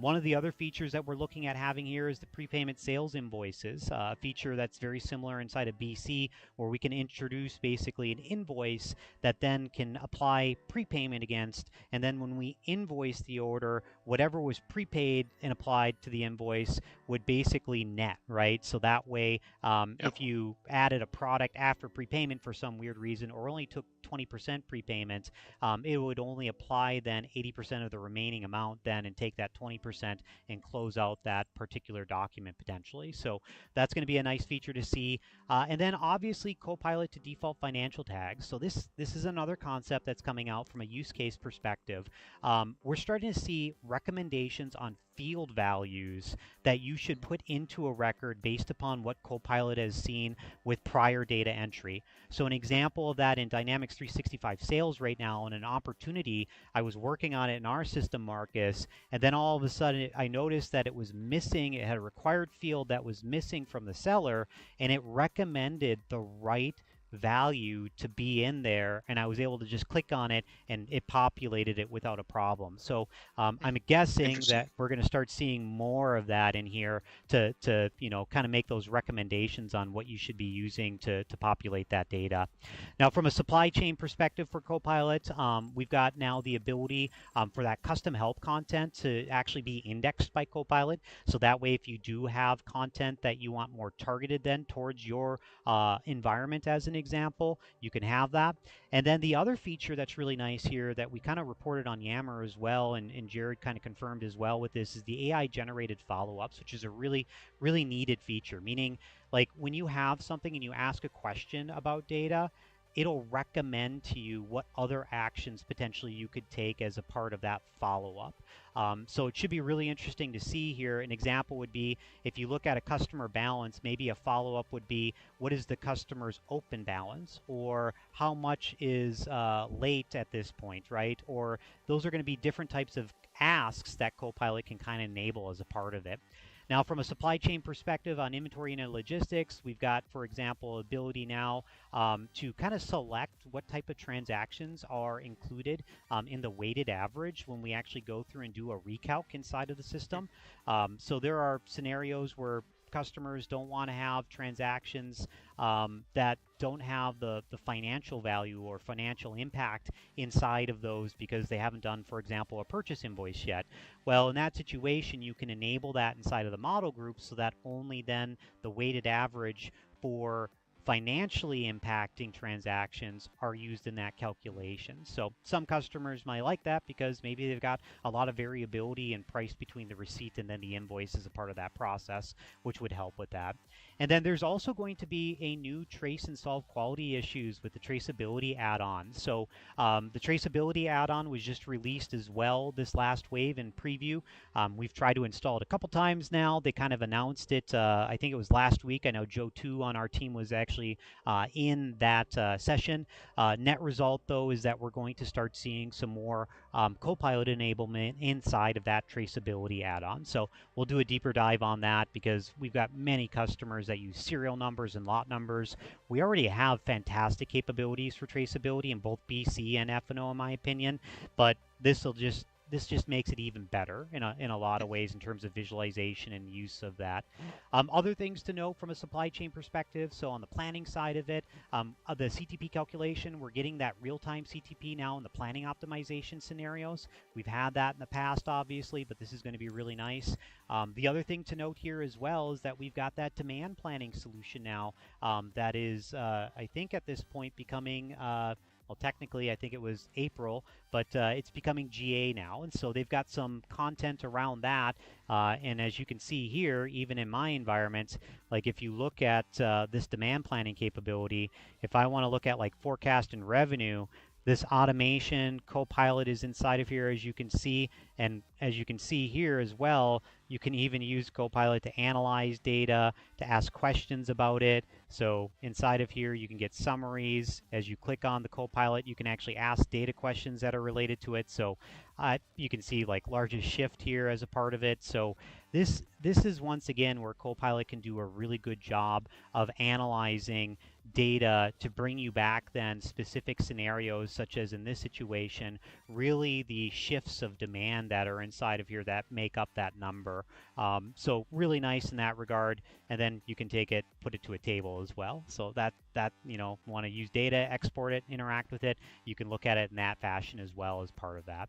[SPEAKER 1] One of the other features that we're looking at having here is the prepayment sales invoices, a feature that's very similar inside of BC, where we can introduce basically an invoice that then can apply prepayment against, and then when we invoice the order, whatever was prepaid and applied to the invoice would basically net, right? So that way,
[SPEAKER 2] Yep.
[SPEAKER 1] if you added a product after prepayment for some weird reason, or only took 20% prepayment, it would only apply then 80% of the remaining amount then and take that 20% and close out that particular document potentially. So that's going to be a nice feature to see. And then obviously Copilot to default financial tags. So this is another concept that's coming out from a use case perspective. We're starting to see recommendations on field values that you should put into a record based upon what Copilot has seen with prior data entry. So an example of that in Dynamics 365 sales right now, and an opportunity, I was working on it in our system, Marcus, and then all of a sudden I noticed that it was missing. It had a required field that was missing from the seller, and it recommended the right value to be in there, and I was able to just click on it and it populated it without a problem. So I'm guessing
[SPEAKER 2] Interesting.
[SPEAKER 1] that we're going to start seeing more of that in here to kind of make those recommendations on what you should be using to populate that data. Now, from a supply chain perspective for Copilot, we've got now the ability for that custom help content to actually be indexed by Copilot. So that way, if you do have content that you want more targeted then towards your environment, as an example, you can have that. And then the other feature that's really nice here that we kind of reported on Yammer as well, and Jared kind of confirmed as well with this, is the AI generated follow-ups, which is a really, really needed feature. Meaning, like when you have something and you ask a question about data, it'll recommend to you what other actions potentially you could take as a part of that follow-up. So it should be really interesting to see here. An example would be if you look at a customer balance, maybe a follow-up would be what is the customer's open balance, or how much is late at this point, right? Or those are going to be different types of asks that Copilot can kind of enable as a part of it. Now, from a supply chain perspective on inventory and logistics, we've got, for example, ability now to kind of select what type of transactions are included in the weighted average when we actually go through and do a recalc inside of the system. So there are scenarios where customers don't want to have transactions that don't have the financial value or financial impact inside of those because they haven't done, for example, a purchase invoice yet. Well, in that situation, you can enable that inside of the model group so that only then the weighted average for financially impacting transactions are used in that calculation. So some customers might like that because maybe they've got a lot of variability in price between the receipt and then the invoice as a part of that process, which would help with that. And then there's also going to be a new trace and solve quality issues with the traceability add-on. So the traceability add-on was just released as well this last wave in preview. We've tried to install it a couple times now. They kind of announced it, I think it was last week. I know Joe 2 on our team was actually actually in that session. Net result, though, is that we're going to start seeing some more Copilot enablement inside of that traceability add-on. So we'll do a deeper dive on that because we've got many customers that use serial numbers and lot numbers. We already have fantastic capabilities for traceability in both BC and F&O, in my opinion, but this just makes it even better in a lot of ways in terms of visualization and use of that. Other things to note from a supply chain perspective. So on the planning side of it, the CTP calculation, we're getting that real-time CTP now in the planning optimization scenarios. We've had that in the past, obviously, but this is going to be really nice. The other thing to note here as well is that we've got that demand planning solution now that is, I think at this point, becoming well, technically, I think it was April, but it's becoming GA now. And so they've got some content around that. And as you can see here, even in my environment, like if you look at this demand planning capability, if I want to look at like forecast and revenue, this automation Copilot is inside of here, as you can see. And as you can see here as well, you can even use Copilot to analyze data, to ask questions about it. So inside of here, you can get summaries. As you click on the Copilot, you can actually ask data questions that are related to it. So you can see like largest shift here as a part of it. So this is once again where Copilot can do a really good job of analyzing data to bring you back then specific scenarios, such as in this situation, really the shifts of demand that are inside of here that make up that number. So really nice in that regard. And then you can take it, put it to a table as well. So that want to use data, export it, interact with it, you can look at it in that fashion as well as part of that.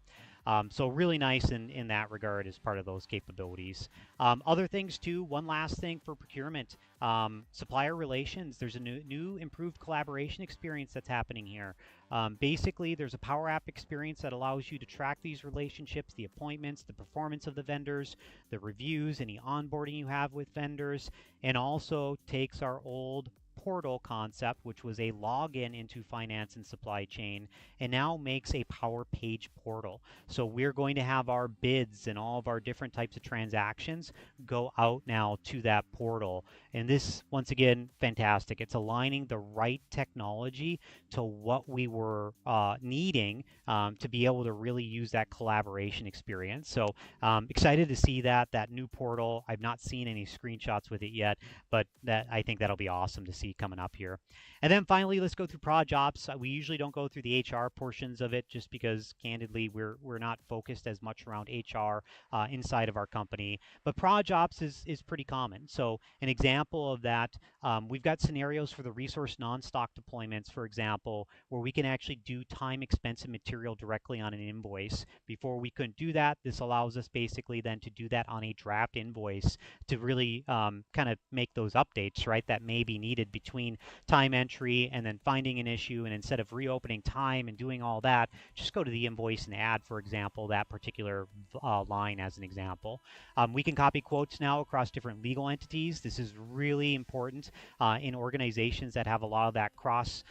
[SPEAKER 1] So really nice in that regard as part of those capabilities. Other things too, one last thing for procurement, supplier relations. There's a new improved collaboration experience that's happening here. Basically, there's a Power App experience that allows you to track these relationships, the appointments, the performance of the vendors, the reviews, any onboarding you have with vendors, and also takes our old portal concept, which was a login into finance and supply chain, and now makes a Power Page portal. So we're going to have our bids and all of our different types of transactions go out now to that portal. And this, once again, fantastic. It's aligning the right technology to what we were needing to be able to really use that collaboration experience. So excited to see that new portal. I've not seen any screenshots with it yet, but I think that'll be awesome to see coming up here. And then finally, let's go through Proj Ops. We usually don't go through the HR portions of it just because, candidly, we're not focused as much around HR inside of our company. But Proj Ops is pretty common. So an example of that, we've got scenarios for the resource non-stock deployments, for example, where we can actually do time, expense, and material directly on an invoice. Before we couldn't do that, this allows us basically then to do that on a draft invoice to really kind of make those updates, right, that may be needed between time entry and then finding an issue. And instead of reopening time and doing all that, just go to the invoice and add, for example, that particular line as an example. We can copy quotes now across different legal entities. This is really important in organizations that have a lot of that cross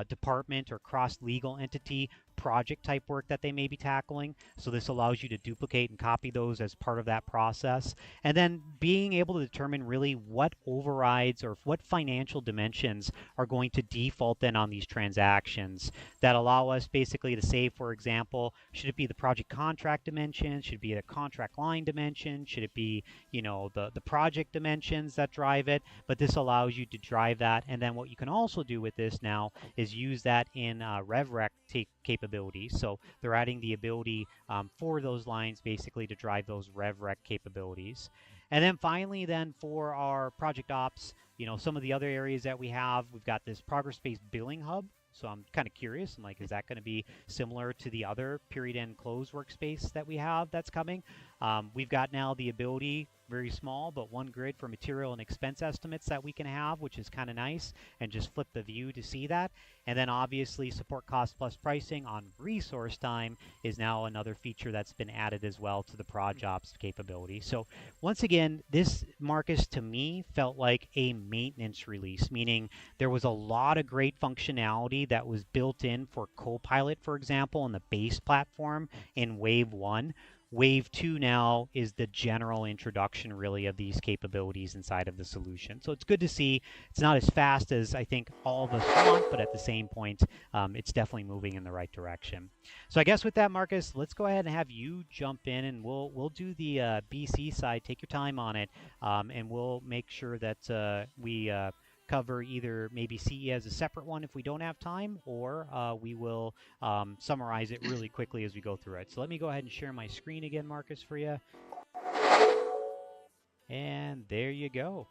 [SPEAKER 1] department or cross legal entity project type work that they may be tackling. So this allows you to duplicate and copy those as part of that process. And then being able to determine really what overrides or what financial dimensions are going to default then on these transactions that allow us basically to say, for example, should it be the project contract dimension? Should it be the contract line dimension? Should it be, the project dimensions that drive it? But this allows you to drive that. And then what you can also do with this now is use that in RevRec capabilities. So they're adding the ability for those lines basically to drive those RevRec capabilities. And then finally, then for our project ops, some of the other areas that we have, we've got this progress-based billing hub. So I'm kind of curious. I'm like, is that going to be similar to the other period end close workspace that we have that's coming? We've got now the ability, very small, but one grid for material and expense estimates that we can have, which is kind of nice, and just flip the view to see that. And then obviously support cost plus pricing on resource time is now another feature that's been added as well to the Proj Ops capability. So once again, this, Marcus, to me felt like a maintenance release, meaning there was a lot of great functionality that was built in for Copilot, for example, in the base platform in Wave 1. Wave 2 now is the general introduction, really, of these capabilities inside of the solution. So it's good to see. It's not as fast as I think all of us want, but at the same point, it's definitely moving in the right direction. So I guess with that, Marcus, let's go ahead and have you jump in, and we'll do the BC side. Take your time on it, and we'll make sure that we cover either maybe CE as a separate one if we don't have time, or we will summarize it really quickly as we go through it. So let me go ahead and share my screen again, Marcus, for you. And there you go.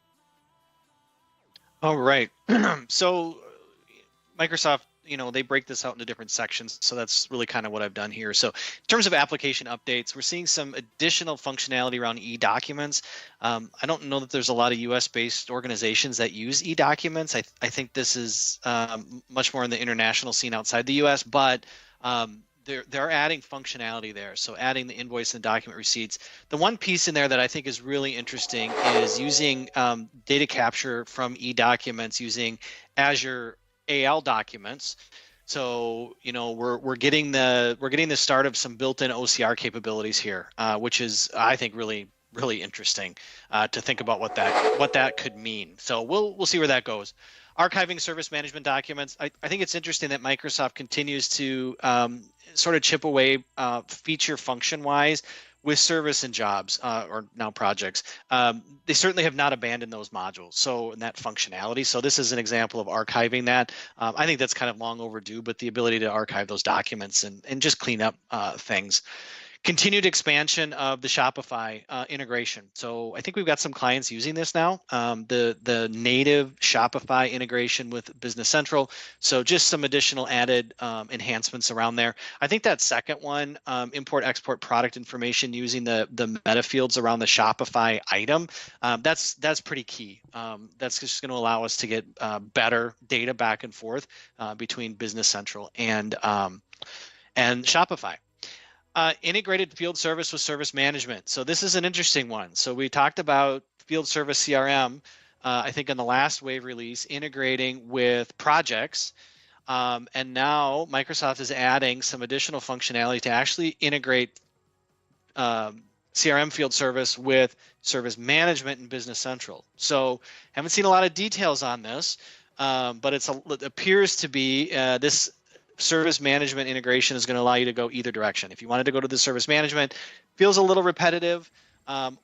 [SPEAKER 2] All right. So Microsoft, they break this out into different sections. So that's really kind of what I've done here. So in terms of application updates, we're seeing some additional functionality around e-documents. I don't know that there's a lot of US-based organizations that use e-documents. I think this is much more in the international scene outside the US, but they're adding functionality there. So adding the invoice and document receipts. The one piece in there that I think is really interesting is using data capture from e-documents using Azure AL documents. So we're getting the start of some built-in OCR capabilities here, which is I think really interesting to think about what that could mean. So we'll see where that goes. Archiving service management documents. I think it's interesting that Microsoft continues to sort of chip away feature function wise with service and jobs or now projects. They certainly have not abandoned those modules. So in that functionality. So this is an example of archiving that. I think that's kind of long overdue, but the ability to archive those documents and just clean up things. Continued expansion of the Shopify integration. So I think we've got some clients using this now. The native Shopify integration with Business Central. So just some additional added enhancements around there. I think that second one, import export product information using the meta fields around the Shopify item. That's pretty key. That's just going to allow us to get better data back and forth between Business Central and Shopify. Integrated field service with service management. So this is an interesting one. So we talked about field service CRM, I think in the last wave release, integrating with projects. And now Microsoft is adding some additional functionality to actually integrate CRM field service with service management in Business Central. So haven't seen a lot of details on this, but it appears to be this service management integration is going to allow you to go either direction. If you wanted to go to the service management, feels a little repetitive,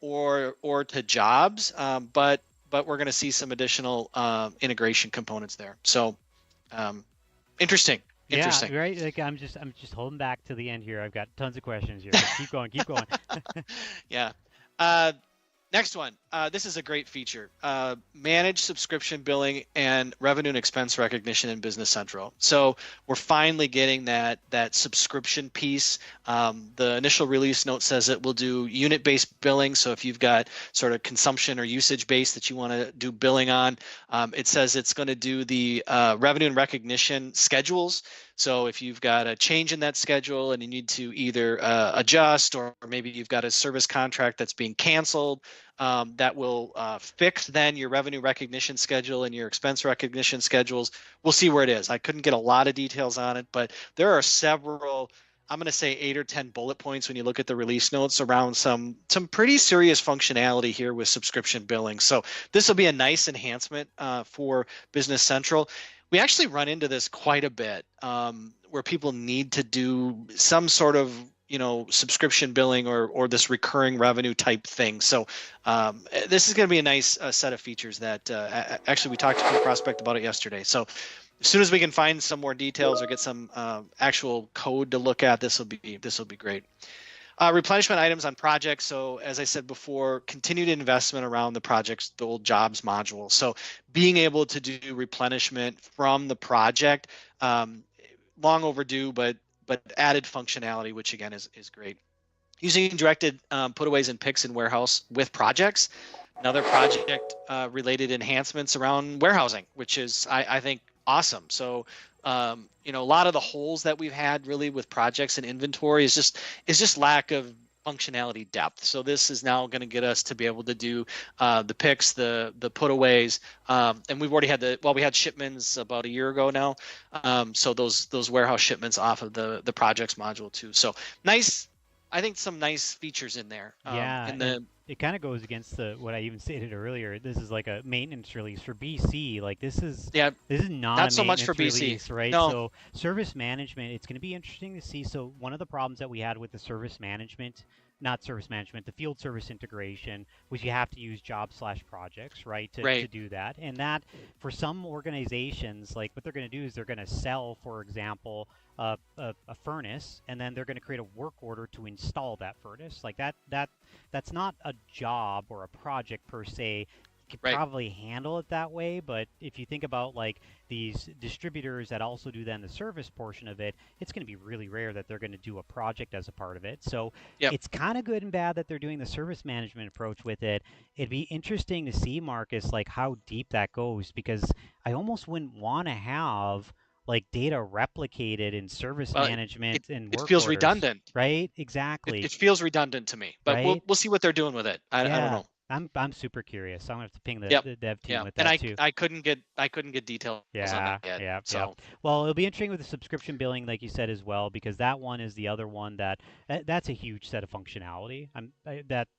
[SPEAKER 2] or to jobs, but we're going to see some additional integration components there. So interesting.
[SPEAKER 1] Yeah, right. Like I'm just holding back to the end here. I've got tons of questions here. Keep going.
[SPEAKER 2] Yeah. Next one. This is a great feature. Manage subscription billing and revenue and expense recognition in Business Central. So we're finally getting that subscription piece. The initial release note says it will do unit-based billing. So if you've got sort of consumption or usage-based that you want to do billing on, it says it's going to do the revenue and recognition schedules. So if you've got a change in that schedule and you need to either adjust, or maybe you've got a service contract that's being canceled, that will fix then your revenue recognition schedule and your expense recognition schedules. We'll see where it is. I couldn't get a lot of details on it, but there are several, I'm going to say 8 or 10 bullet points when you look at the release notes around some pretty serious functionality here with subscription billing. So this will be a nice enhancement for Business Central. We actually run into this quite a bit, where people need to do some sort of subscription billing or this recurring revenue type thing. So this is going to be a nice set of features that actually we talked to a prospect about it yesterday. So as soon as we can find some more details or get some actual code to look at, this will be great. Replenishment items on projects. So as I said before, continued investment around the projects, the old jobs module. So being able to do replenishment from the project, long overdue, but added functionality, which again is great. Using directed putaways and picks in warehouse with projects. Another project related enhancements around warehousing, which is I think awesome. So a lot of the holes that we've had really with projects and inventory is just lack of functionality depth. So this is now going to get us to be able to do the picks, the putaways, and we've already had we had shipments about a year ago now. So those warehouse shipments off of the projects module too. So nice. some nice features in there.
[SPEAKER 1] Yeah,
[SPEAKER 2] In
[SPEAKER 1] and
[SPEAKER 2] the
[SPEAKER 1] it kind of goes against the what I even stated earlier. This is like a maintenance release for BC. Like
[SPEAKER 2] Yeah,
[SPEAKER 1] this is not a
[SPEAKER 2] not so much for
[SPEAKER 1] maintenance
[SPEAKER 2] BC.
[SPEAKER 1] release, right?
[SPEAKER 2] No,
[SPEAKER 1] So service management, it's going to be interesting to see. So one of the problems that we had with the service management, not service management, the field service integration, was you have to use job/projects, right, to
[SPEAKER 2] right,
[SPEAKER 1] do that. And that for some organizations, like what they're going to do is they're going to sell, for example, a furnace, and then they're going to create a work order to install that furnace. Like that's not a job or a project per se. You could
[SPEAKER 2] right.
[SPEAKER 1] probably handle it that way, but if you think about like these distributors that also do then the service portion of it, it's going to be really rare that they're going to do a project as a part of it. So
[SPEAKER 2] Yep.
[SPEAKER 1] it's kind of good and bad that they're doing the service management approach with it. It'd be interesting to see, Marcus, like how deep that goes, because I almost wouldn't want to have like data replicated in service
[SPEAKER 2] Well, it
[SPEAKER 1] management and
[SPEAKER 2] it
[SPEAKER 1] work
[SPEAKER 2] feels
[SPEAKER 1] orders,
[SPEAKER 2] redundant.
[SPEAKER 1] right?
[SPEAKER 2] It
[SPEAKER 1] Exactly,
[SPEAKER 2] feels redundant to me, but we'll
[SPEAKER 1] right?
[SPEAKER 2] we'll see what they're doing with it. I don't
[SPEAKER 1] Yeah,
[SPEAKER 2] know.
[SPEAKER 1] I'm super curious. So I'm gonna have to ping
[SPEAKER 2] Yep.
[SPEAKER 1] the dev team
[SPEAKER 2] Yeah.
[SPEAKER 1] with
[SPEAKER 2] And
[SPEAKER 1] that too.
[SPEAKER 2] I couldn't get details on
[SPEAKER 1] Yeah,
[SPEAKER 2] that yet.
[SPEAKER 1] yeah, yeah.
[SPEAKER 2] So,
[SPEAKER 1] Well, it'll be interesting with the subscription billing, like you said as well, because that one is the other one that's a huge set of functionality.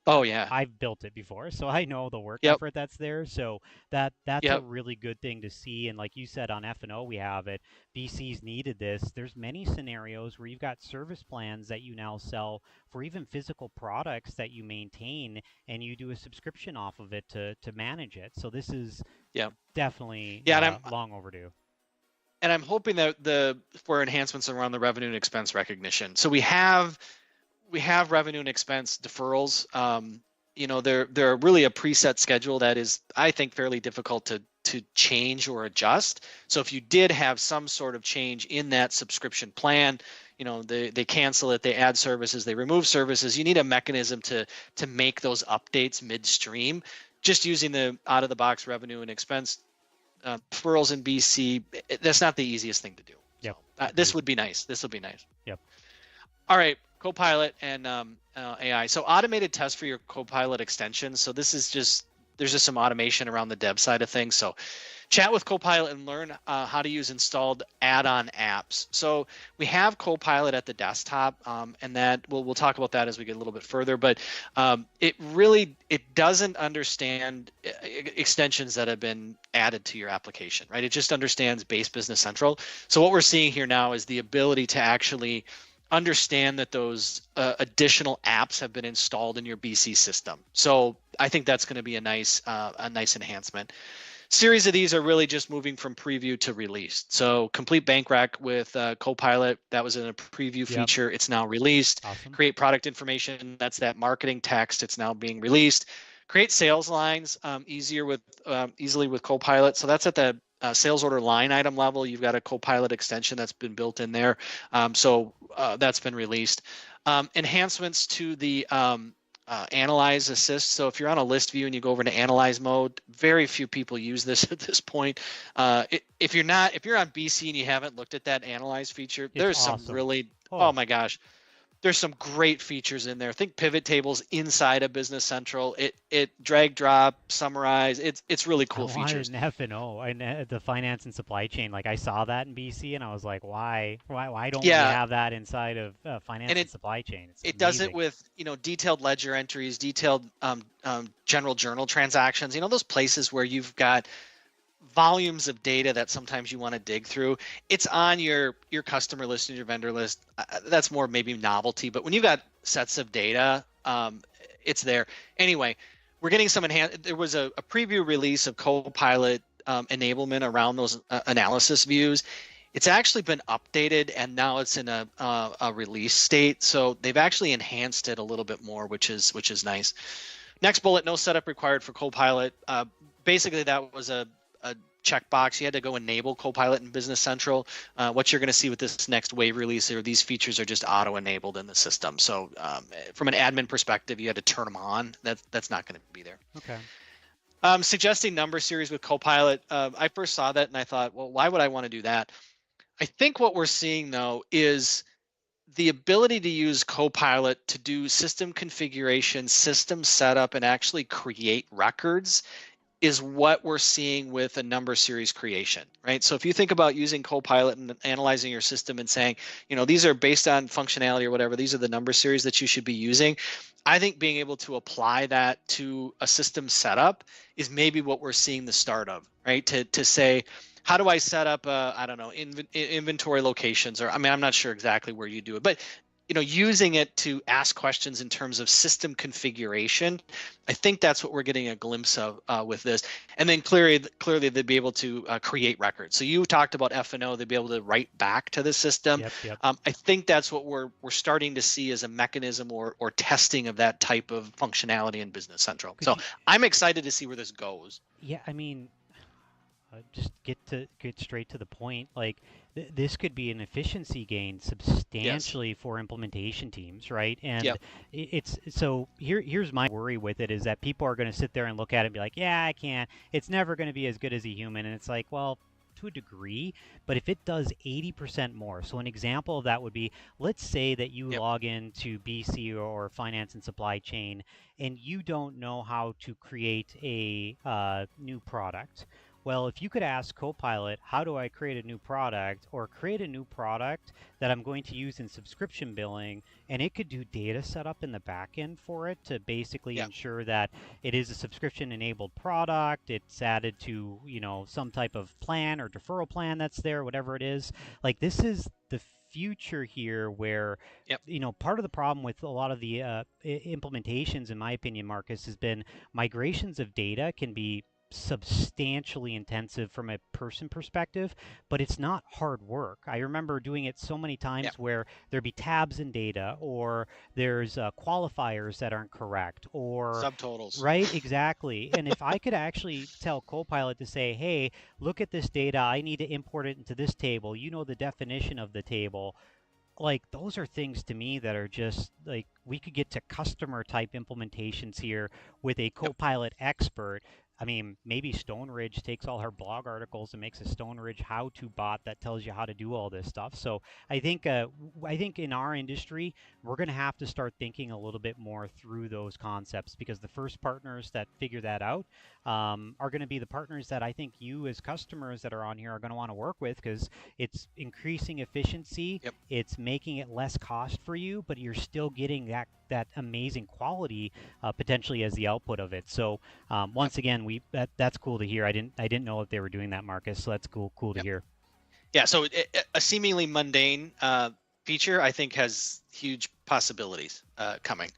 [SPEAKER 2] oh yeah.
[SPEAKER 1] I've built it before, so I know the work
[SPEAKER 2] Yep.
[SPEAKER 1] effort that's there. So that's a
[SPEAKER 2] Yep.
[SPEAKER 1] really good thing to see. And like you said on F&O, we have it. BC's needed this. There's many scenarios where you've got service plans that you now sell for even physical products that you maintain, and you do a subscription off of it to manage it. So this is
[SPEAKER 2] Yep.
[SPEAKER 1] definitely
[SPEAKER 2] Yeah,
[SPEAKER 1] long overdue.
[SPEAKER 2] and I'm hoping that the for enhancements around the revenue and expense recognition. So we have revenue and expense deferrals. They're really a preset schedule that is, I think, fairly difficult to change or adjust. So if you did have some sort of change in that subscription plan, they cancel it, they add services, they remove services. You need a mechanism to make those updates midstream. Just using the out of the box revenue and expense deferrals in BC, that's not the easiest thing to do. So
[SPEAKER 1] Yep,
[SPEAKER 2] this
[SPEAKER 1] agreed.
[SPEAKER 2] would be nice. This will be nice.
[SPEAKER 1] Yep.
[SPEAKER 2] All right, Copilot and AI. So automated tests for your Copilot extensions. So there's just some automation around the dev side of things. So chat with Copilot and learn how to use installed add-on apps. So we have Copilot at the desktop, and that we'll talk about that as we get a little bit further. But it doesn't understand extensions that have been added to your application, right? It just understands base Business Central. So what we're seeing here now is the ability to actually understand that those additional apps have been installed in your BC system. So I think that's going to be a nice enhancement. Series of these are really just moving from preview to release. So complete bank rec with Copilot, that was in a preview
[SPEAKER 1] Yep.
[SPEAKER 2] feature. It's now released.
[SPEAKER 1] Awesome.
[SPEAKER 2] Create product information, that's that marketing text. It's now being released. Create sales lines easily with Copilot. So that's at the sales order line item level. You've got a Copilot extension that's been built in there. So that's been released. Enhancements to the analyze assist. So if you're on a list view and you go over to analyze mode, very few people use this at this point. If you're on BC and you haven't looked at that analyze feature,
[SPEAKER 1] It's
[SPEAKER 2] there's some
[SPEAKER 1] awesome.
[SPEAKER 2] really, oh
[SPEAKER 1] Oh,
[SPEAKER 2] my gosh, there's some great features in there. Think pivot tables inside of Business Central. It drag drop, summarize. It's really
[SPEAKER 1] I
[SPEAKER 2] cool
[SPEAKER 1] wanted
[SPEAKER 2] features.
[SPEAKER 1] an F&O and the finance and supply chain. Like I saw that in BC, and I was like, why don't we
[SPEAKER 2] Yeah,
[SPEAKER 1] have that inside of
[SPEAKER 2] and
[SPEAKER 1] finance and supply chain? It's
[SPEAKER 2] it does it
[SPEAKER 1] amazing.
[SPEAKER 2] with detailed ledger entries, detailed general journal transactions. Those places where you've got volumes of data that sometimes you want to dig through. It's on your customer list and your vendor list. That's more maybe novelty, but when you've got sets of data, it's there. Anyway, we're getting some enhanced. There was a preview release of Copilot enablement around those analysis views. It's actually been updated and now it's in a release state. So they've actually enhanced it a little bit more, which is nice. Next bullet, no setup required for Copilot. Basically, that was a checkbox. You had to go enable Copilot in Business Central. What you're going to see with this next wave release are these features are just auto-enabled in the system. So from an admin perspective, you had to turn them on. That's not going to be there.
[SPEAKER 1] Okay.
[SPEAKER 2] Suggesting number series with Copilot. I first saw that and I thought, well, why would I want to do that? I think what we're seeing though is the ability to use Copilot to do system configuration, system setup, and actually create records is what we're seeing with a number series creation, right? So if you think about using Copilot and analyzing your system and saying, these are based on functionality or whatever, these are the number series that you should be using. I think being able to apply that to a system setup is maybe what we're seeing the start of, right? To say, how do I set up, I don't know, inventory locations, or I mean, I'm not sure exactly where you do it, but using it to ask questions in terms of system configuration. I think that's what we're getting a glimpse of with this. And then clearly they'd be able to create records. So you talked about F&O, they'd be able to write back to the system.
[SPEAKER 1] Yep, yep.
[SPEAKER 2] I think that's what we're starting to see as a mechanism or testing of that type of functionality in Business Central.
[SPEAKER 1] Could
[SPEAKER 2] So
[SPEAKER 1] you?
[SPEAKER 2] I'm excited to see where this goes.
[SPEAKER 1] Yeah, I mean, just get straight to the point. Like this could be an efficiency gain
[SPEAKER 2] Yes.
[SPEAKER 1] substantially for implementation teams, right? And
[SPEAKER 2] Yep.
[SPEAKER 1] it's so here's my worry with it is that people are going to sit there and look at it and be like, yeah, I can't. It's never going to be as good as a human. And it's like, well, to a degree, but if it does 80% more. So an example of that would be, let's say that you
[SPEAKER 2] Yep.
[SPEAKER 1] log into BC or finance and supply chain and you don't know how to create a new product. Well, if you could ask Copilot, how do I create a new product or create a new product that I'm going to use in subscription billing, and it could do data setup in the back end for it to basically
[SPEAKER 2] Yep.
[SPEAKER 1] ensure that it is a subscription enabled product, it's added to, some type of plan or deferral plan that's there, whatever it is. Like this is the future here where
[SPEAKER 2] Yep.
[SPEAKER 1] part of the problem with a lot of the implementations, in my opinion, Marcus, has been migrations of data can be substantially intensive from a person perspective, but it's not hard work. I remember doing it so many
[SPEAKER 2] Yep.
[SPEAKER 1] times where there'd be tabs in data, or there's qualifiers that aren't correct, or
[SPEAKER 2] Subtotals.
[SPEAKER 1] right, exactly. And if I could actually tell Copilot to say, hey, look at this data, I need to import it into this table, the definition of the table, like those are things to me that are just like we could get to customer type implementations here with a
[SPEAKER 2] Yep.
[SPEAKER 1] Copilot expert. I mean, maybe Stoneridge takes all her blog articles and makes a Stoneridge how-to bot that tells you how to do all this stuff. So I think in our industry we're going to have to start thinking a little bit more through those concepts, because the first partners that figure that out are going to be the partners that I think you as customers that are on here are going to want to work with, because it's increasing efficiency,
[SPEAKER 2] Yep.
[SPEAKER 1] it's making it less cost for you, but you're still getting that amazing quality potentially as the output of it. So
[SPEAKER 2] Yep.
[SPEAKER 1] once again, that's cool to hear. I didn't know if they were doing that, Marcus. So that's cool to
[SPEAKER 2] Yep.
[SPEAKER 1] hear.
[SPEAKER 2] Yeah, so a seemingly mundane feature, I think, has huge possibilities coming.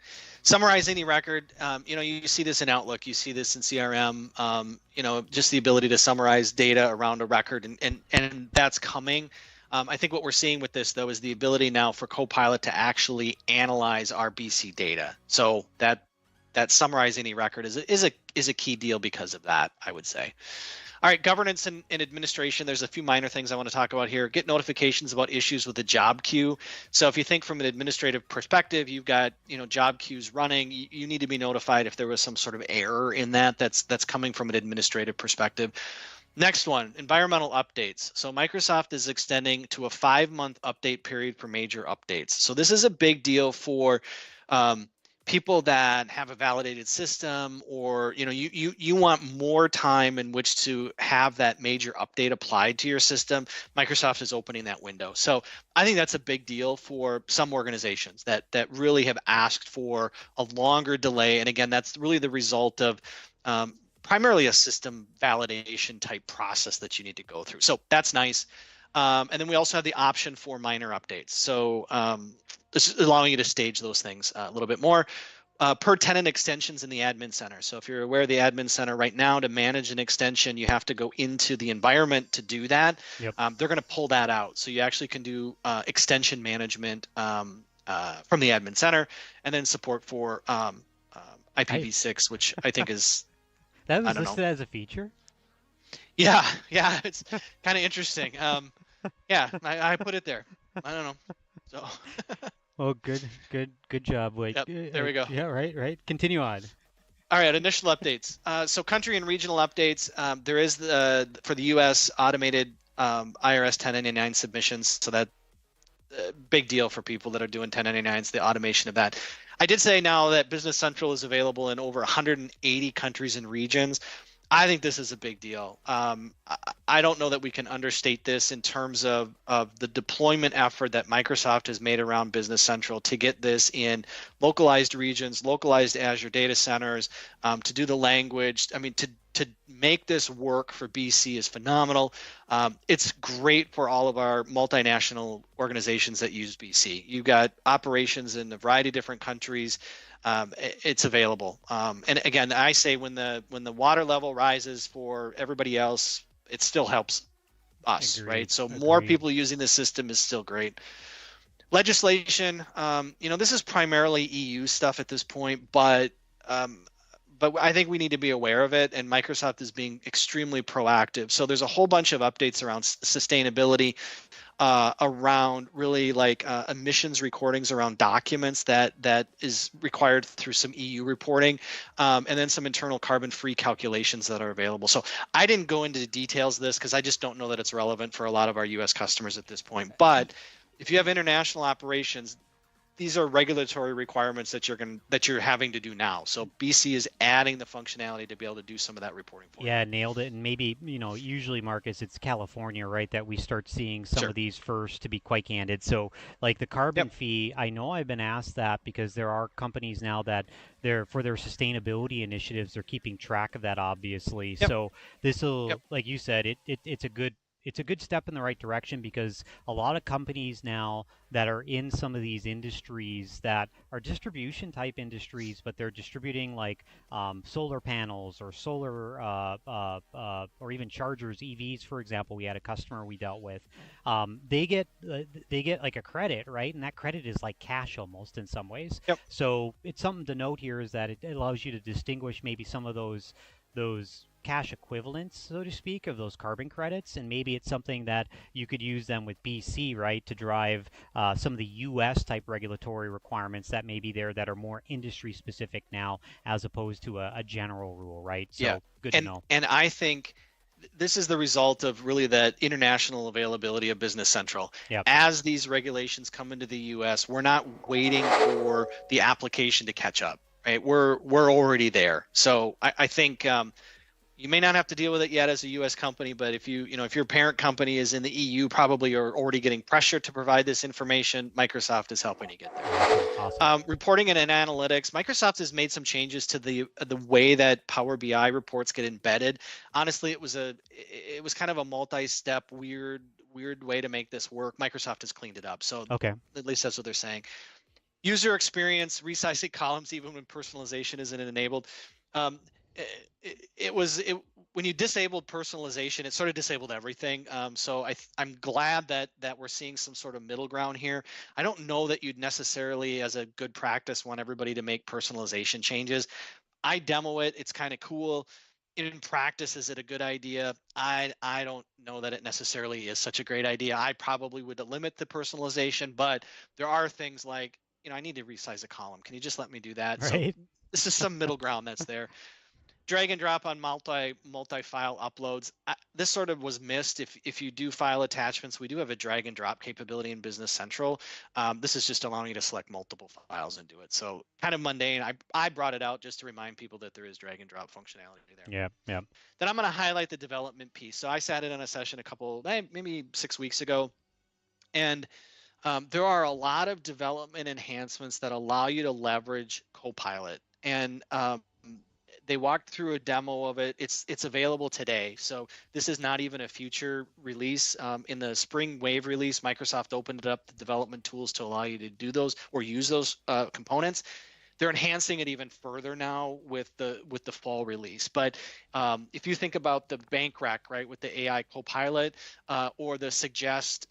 [SPEAKER 2] Summarize any record. You see this in Outlook, you see this in CRM. Just the ability to summarize data around a record, and that's coming. I think what we're seeing with this, though, is the ability now for Copilot to actually analyze our BC data. So that summarize any record is a key deal because of that, I would say. All right, governance and administration. There's a few minor things I want to talk about here. Get notifications about issues with the job queue. So if you think from an administrative perspective, you've got job queues running. You need to be notified if there was some sort of error in that's coming from an administrative perspective. Next one, environmental updates. So Microsoft is extending to a 5-month update period for major updates. So this is a big deal for people that have a validated system, or you want more time in which to have that major update applied to your system. Microsoft is opening that window. So I think that's a big deal for some organizations that really have asked for a longer delay. And again, that's really the result of primarily a system validation type process that you need to go through. So that's nice. And then we also have the option for minor updates. So this is allowing you to stage those things a little bit more. Per tenant extensions in the admin center. So if you're aware of the admin center right now, to manage an extension, you have to go into the environment to do that.
[SPEAKER 1] Yep.
[SPEAKER 2] They're going to pull that out. So you actually can do extension management from the admin center, and then support for IPv6, which I think is,
[SPEAKER 1] That
[SPEAKER 2] I
[SPEAKER 1] was
[SPEAKER 2] don't know.
[SPEAKER 1] listed as a feature.
[SPEAKER 2] Yeah, it's kind of interesting. Yeah, I put it there. I don't know. So,
[SPEAKER 1] Oh, good job. Wait,
[SPEAKER 2] yep, there we go.
[SPEAKER 1] yeah, right. Continue on.
[SPEAKER 2] All right, initial updates. So country and regional updates. There is for the U.S. automated IRS 1099 submissions. So that big deal for people that are doing 1099s, the automation of that. I did say now that Business Central is available in over 180 countries and regions. I think this is a big deal. I don't know that we can understate this in terms of the deployment effort that Microsoft has made around Business Central to get this in localized regions, localized Azure data centers, to do the language. I mean, to make this work for BC is phenomenal. It's great for all of our multinational organizations that use BC. You've got operations in a variety of different countries. It's available. And again, I say when the water level rises for everybody else, it still helps us,
[SPEAKER 1] Agreed.
[SPEAKER 2] right? So more
[SPEAKER 1] Agreed.
[SPEAKER 2] people using the system is still great. Legislation, this is primarily EU stuff at this point, um, but I think we need to be aware of it, and Microsoft is being extremely proactive. So there's a whole bunch of updates around sustainability, around really like emissions recordings around documents that is required through some EU reporting, and then some internal carbon-free calculations that are available. So I didn't go into the details of this because I just don't know that it's relevant for a lot of our U.S. customers at this point.
[SPEAKER 1] Y-
[SPEAKER 2] But if you have international operations, these are regulatory requirements that you're having to do now. So BC is adding the functionality to be able to do some of that reporting for you.
[SPEAKER 1] Yeah, nailed it. And maybe, usually, Marcus, it's California, right, that we start seeing some of
[SPEAKER 2] Sure.
[SPEAKER 1] these first, to be quite candid. So, like the carbon
[SPEAKER 2] Yep.
[SPEAKER 1] fee, I know I've been asked that because there are companies now that for their sustainability initiatives, they're keeping track of that, obviously.
[SPEAKER 2] Yep.
[SPEAKER 1] So this
[SPEAKER 2] Yep.
[SPEAKER 1] will, like you said, it's a good step in the right direction because a lot of companies now that are in some of these industries that are distribution type industries, but they're distributing like solar panels or solar or even chargers, EVs, for example. We had a customer we dealt with. They get like a credit, right? And that credit is like cash almost in some ways.
[SPEAKER 2] Yep.
[SPEAKER 1] So it's something to note here is that it allows you to distinguish maybe some of those cash equivalents, so to speak, of those carbon credits, and maybe it's something that you could use them with BC, right, to drive some of the U.S. type regulatory requirements that may be there that are more industry specific now, as opposed to a general rule, right?
[SPEAKER 2] Yeah.
[SPEAKER 1] So good to
[SPEAKER 2] And
[SPEAKER 1] know.
[SPEAKER 2] and I think this is the result of really that international availability of Business Central.
[SPEAKER 1] Yep.
[SPEAKER 2] As these regulations come into the US, we're not waiting for the application to catch up, right? We're already there. So I think you may not have to deal with it yet as a U.S. company, but if your parent company is in the EU, probably are already getting pressure to provide this information. Microsoft is helping you get there.
[SPEAKER 1] Awesome. Awesome.
[SPEAKER 2] Reporting and analytics, Microsoft has made some changes to the way that Power BI reports get embedded. Honestly, it was kind of a multi-step weird way to make this work. Microsoft has cleaned it up, so
[SPEAKER 1] Okay.
[SPEAKER 2] at least that's what they're saying. User experience, resizing columns even when personalization isn't enabled. Um, it was it when you disabled personalization, it sort of disabled everything. So I'm glad that we're seeing some sort of middle ground here. I don't know that you'd necessarily, as a good practice, want everybody to make personalization changes. I demo it. It's kind of cool. In practice, is it a good idea? I don't know that it necessarily is such a great idea. I probably would limit the personalization, but there are things like, I need to resize a column. Can you just let me do that? So
[SPEAKER 1] Right.
[SPEAKER 2] this is some middle ground that's there. Drag and drop on multi-file uploads. This sort of was missed. If you do file attachments, we do have a drag and drop capability in Business Central. This is just allowing you to select multiple files and do it. So kind of mundane. I brought it out just to remind people that there is drag and drop functionality there.
[SPEAKER 1] Yeah. Yeah.
[SPEAKER 2] Then I'm going to highlight the development piece. So I sat in on a session maybe 6 weeks ago, and there are a lot of development enhancements that allow you to leverage Copilot. And they walked through a demo of it. It's available today. So this is not even a future release. In the spring wave release, Microsoft opened up the development tools to allow you to do those or use those components. They're enhancing it even further now with the fall release. But if you think about the bank rec, right, with the AI Copilot, or the suggest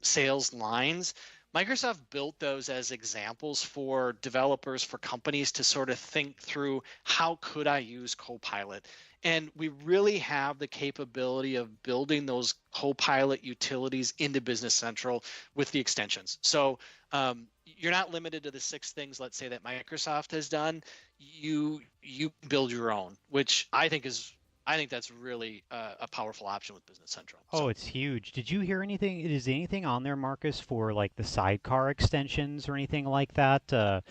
[SPEAKER 2] sales lines, Microsoft built those as examples for developers, for companies to sort of think through, how could I use Copilot? And we really have the capability of building those Copilot utilities into Business Central with the extensions. So you're not limited to the 6 things, let's say, that Microsoft has done. You build your own, which I think that's really a powerful option with Business Central.
[SPEAKER 1] Oh,
[SPEAKER 2] So
[SPEAKER 1] it's huge. Did you hear anything? Is anything on there, Marcus, for like the sidecar extensions or anything like that?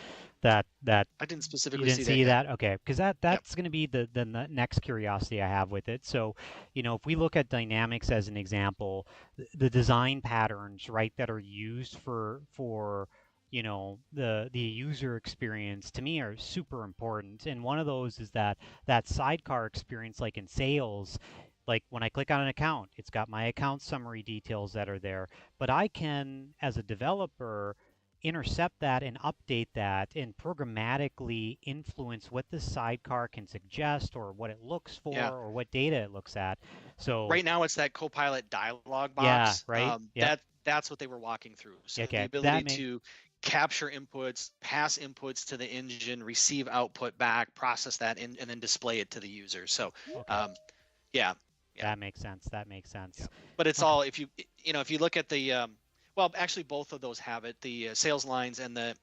[SPEAKER 1] that
[SPEAKER 2] I didn't
[SPEAKER 1] you
[SPEAKER 2] specifically
[SPEAKER 1] didn't
[SPEAKER 2] see that
[SPEAKER 1] see
[SPEAKER 2] yet.
[SPEAKER 1] that? Okay, because
[SPEAKER 2] Yep.
[SPEAKER 1] that's going to be the next curiosity I have with it. So, if we look at Dynamics as an example, the design patterns, right, that are used for the user experience to me are super important. And one of those is that sidecar experience, like in sales. Like when I click on an account, it's got my account summary details that are there. But I can, as a developer, intercept that and update that and programmatically influence what the sidecar can suggest or what it looks
[SPEAKER 2] Yeah.
[SPEAKER 1] for or what data it looks at. So,
[SPEAKER 2] Right now it's that Copilot dialog
[SPEAKER 1] yeah,
[SPEAKER 2] box.
[SPEAKER 1] right? Yep.
[SPEAKER 2] That's what they were walking through.
[SPEAKER 1] Yeah,
[SPEAKER 2] So the
[SPEAKER 1] okay. That
[SPEAKER 2] ability
[SPEAKER 1] may
[SPEAKER 2] to capture inputs, pass inputs to the engine, receive output back, process that, and then display it to the user. So,
[SPEAKER 1] okay.
[SPEAKER 2] um, yeah, yeah,
[SPEAKER 1] That makes sense. That makes
[SPEAKER 2] yeah.
[SPEAKER 1] sense.
[SPEAKER 2] But it's
[SPEAKER 1] Okay.
[SPEAKER 2] all if you look at the well, actually both of those have it. The sales lines and the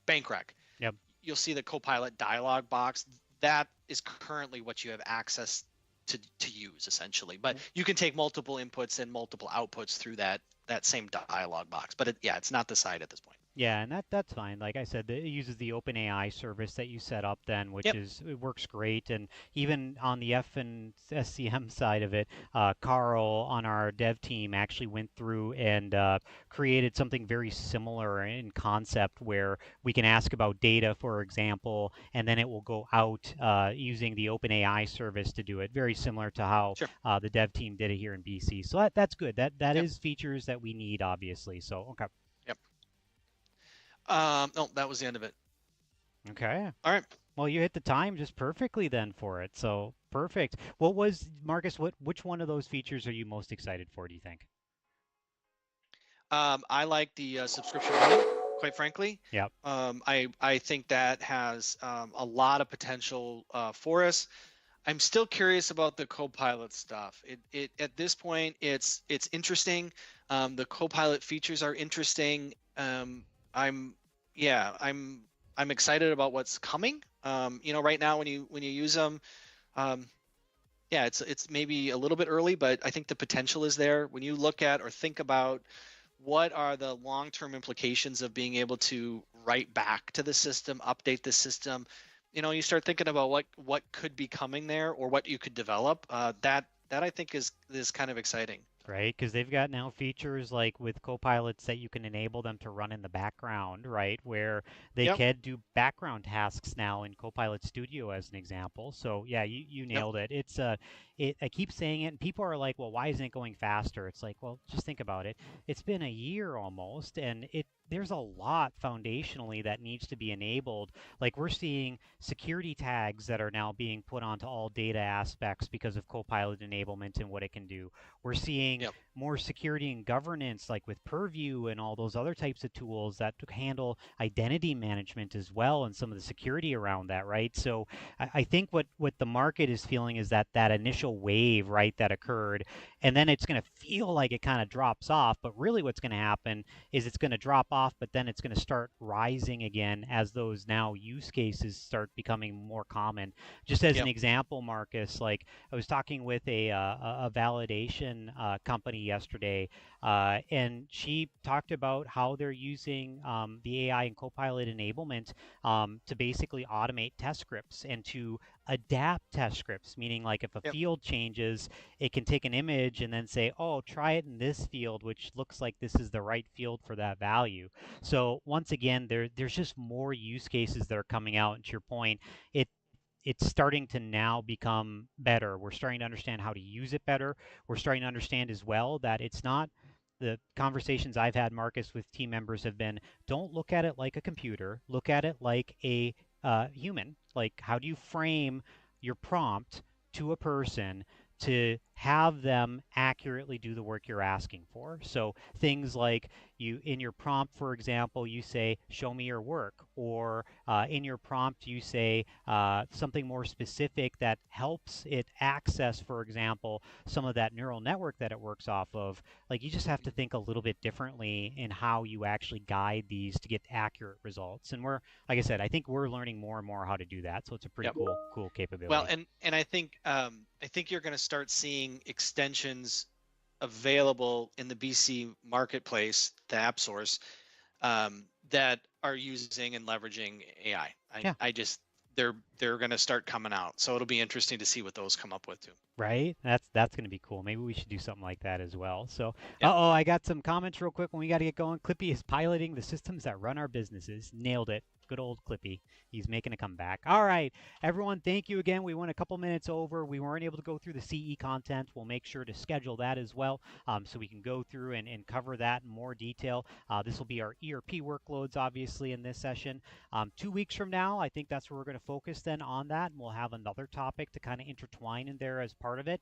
[SPEAKER 2] bank rec.
[SPEAKER 1] Yep.
[SPEAKER 2] You'll see the Copilot dialog box. That is currently what you have access to use essentially. But you can take multiple inputs and multiple outputs through that same dialog box. But yeah, it's not the side at this point.
[SPEAKER 1] Yeah, and that's fine. Like I said, it uses the OpenAI service that you set up then, which
[SPEAKER 2] Yep.
[SPEAKER 1] is it works great. And even on the F and SCM side of it, Carl on our dev team actually went through and created something very similar in concept where we can ask about data, for example, and then it will go out using the OpenAI service to do it. Very similar to how
[SPEAKER 2] Sure.
[SPEAKER 1] the dev team did it here in BC. So that's good. That
[SPEAKER 2] Yep.
[SPEAKER 1] is features that we need, obviously. So okay.
[SPEAKER 2] Yep. No, that was the end of it.
[SPEAKER 1] Okay.
[SPEAKER 2] All right.
[SPEAKER 1] Well, you hit the time just perfectly then for it. So perfect. What was Marcus? Which one of those features are you most excited for? Do you think?
[SPEAKER 2] I like the subscription running, quite frankly.
[SPEAKER 1] Yep.
[SPEAKER 2] I think that has a lot of potential for us. I'm still curious about the Copilot stuff. It at this point, it's interesting. The Copilot features are interesting. I'm yeah, I'm excited about what's coming. Right now when you use them, um, yeah, it's maybe a little bit early, but I think the potential is there. When you look at or think about what are the long-term implications of being able to write back to the system, update the system, you start thinking about what could be coming there or what you could develop. That I think is kind of exciting.
[SPEAKER 1] Right? Because they've got now features like with copilots that you can enable them to run in the background, right? Where they
[SPEAKER 2] Yep.
[SPEAKER 1] can do background tasks now in Copilot Studio, as an example. So yeah, you
[SPEAKER 2] Yep.
[SPEAKER 1] nailed it. I keep saying it, and people are like, well, why isn't it going faster? It's like, well, just think about it. It's been a year almost, and there's a lot foundationally that needs to be enabled. Like we're seeing security tags that are now being put onto all data aspects because of Copilot enablement and what it can do. We're seeing
[SPEAKER 2] Yep.
[SPEAKER 1] more security and governance, like with Purview and all those other types of tools that handle identity management as well and some of the security around that, right? So I think what the market is feeling is that initial wave, right, that occurred, and then it's going to feel like it kind of drops off. But really, what's going to happen is it's going to drop off, but then it's going to start rising again as those now use cases start becoming more common. Just as an
[SPEAKER 2] Yep.
[SPEAKER 1] example, Marcus, like I was talking with a validation company yesterday, and she talked about how they're using the AI and Copilot enablement to basically automate test scripts and to adapt test scripts, meaning like if a
[SPEAKER 2] Yep.
[SPEAKER 1] field changes, it can take an image and then say, oh, try it in this field, which looks like this is the right field for that value. So once again, there's just more use cases that are coming out. And to your point, it it's starting to now become better. We're starting to understand how to use it better. We're starting to understand as well that it's not the conversations I've had, Marcus, with team members have been don't look at it like a computer, look at it like a human. Like, how do you frame your prompt to a person to have them accurately do the work you're asking for? So, things like you in your prompt, for example, you say, show me your work, or in your prompt, you say something more specific that helps it access, for example, some of that neural network that it works off of. Like you just have to think a little bit differently in how you actually guide these to get accurate results. And like I said, I think we're learning more and more how to do that. So it's a pretty
[SPEAKER 2] Yep.
[SPEAKER 1] cool
[SPEAKER 2] Well,
[SPEAKER 1] capability.
[SPEAKER 2] and I think you're going to start seeing extensions available in the BC marketplace, the app source, that are using and leveraging AI.
[SPEAKER 1] Yeah.
[SPEAKER 2] I just they're going to start coming out. So it'll be interesting to see what those come up with too.
[SPEAKER 1] Right? That's going to be cool. Maybe we should do something like that as well. So,
[SPEAKER 2] Yep.
[SPEAKER 1] uh-oh, I got some comments real quick when we got to get going. Clippy is piloting the systems that run our businesses. Nailed it. Good old Clippy. He's making a comeback. All right, everyone, thank you again. We went a couple minutes over. We weren't able to go through the CE content. We'll make sure to schedule that as well, so we can go through and cover that in more detail. This will be our ERP workloads, obviously, in this session. 2 weeks from now, I think that's where we're going to focus then on that, and we'll have another topic to kind of intertwine in there as part of it.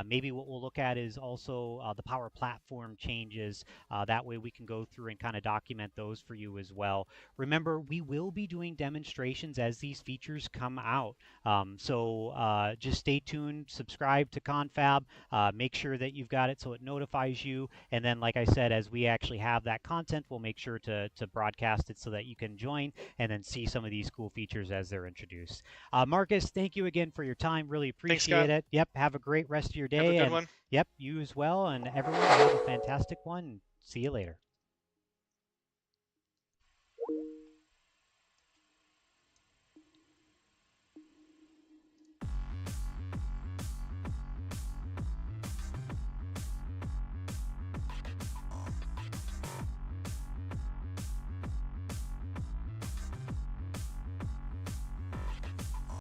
[SPEAKER 1] Maybe what we'll look at is also the Power Platform changes. That way we can go through and kind of document those for you as well. Remember, we will be doing demonstrations as these features come out. So just stay tuned, subscribe to Confab, make sure that you've got it so it notifies you. And then, like I said, as we actually have that content, we'll make sure to broadcast it so that you can join and then see some of these cool features as they're introduced. Marcus, thank you again for your time. Really
[SPEAKER 2] Thanks,
[SPEAKER 1] appreciate
[SPEAKER 2] Scott.
[SPEAKER 1] it. Yep, have a great rest of your
[SPEAKER 2] Have a
[SPEAKER 1] day.
[SPEAKER 2] good
[SPEAKER 1] And
[SPEAKER 2] one.
[SPEAKER 1] yep, you as well. And everyone, have a fantastic one. See you later.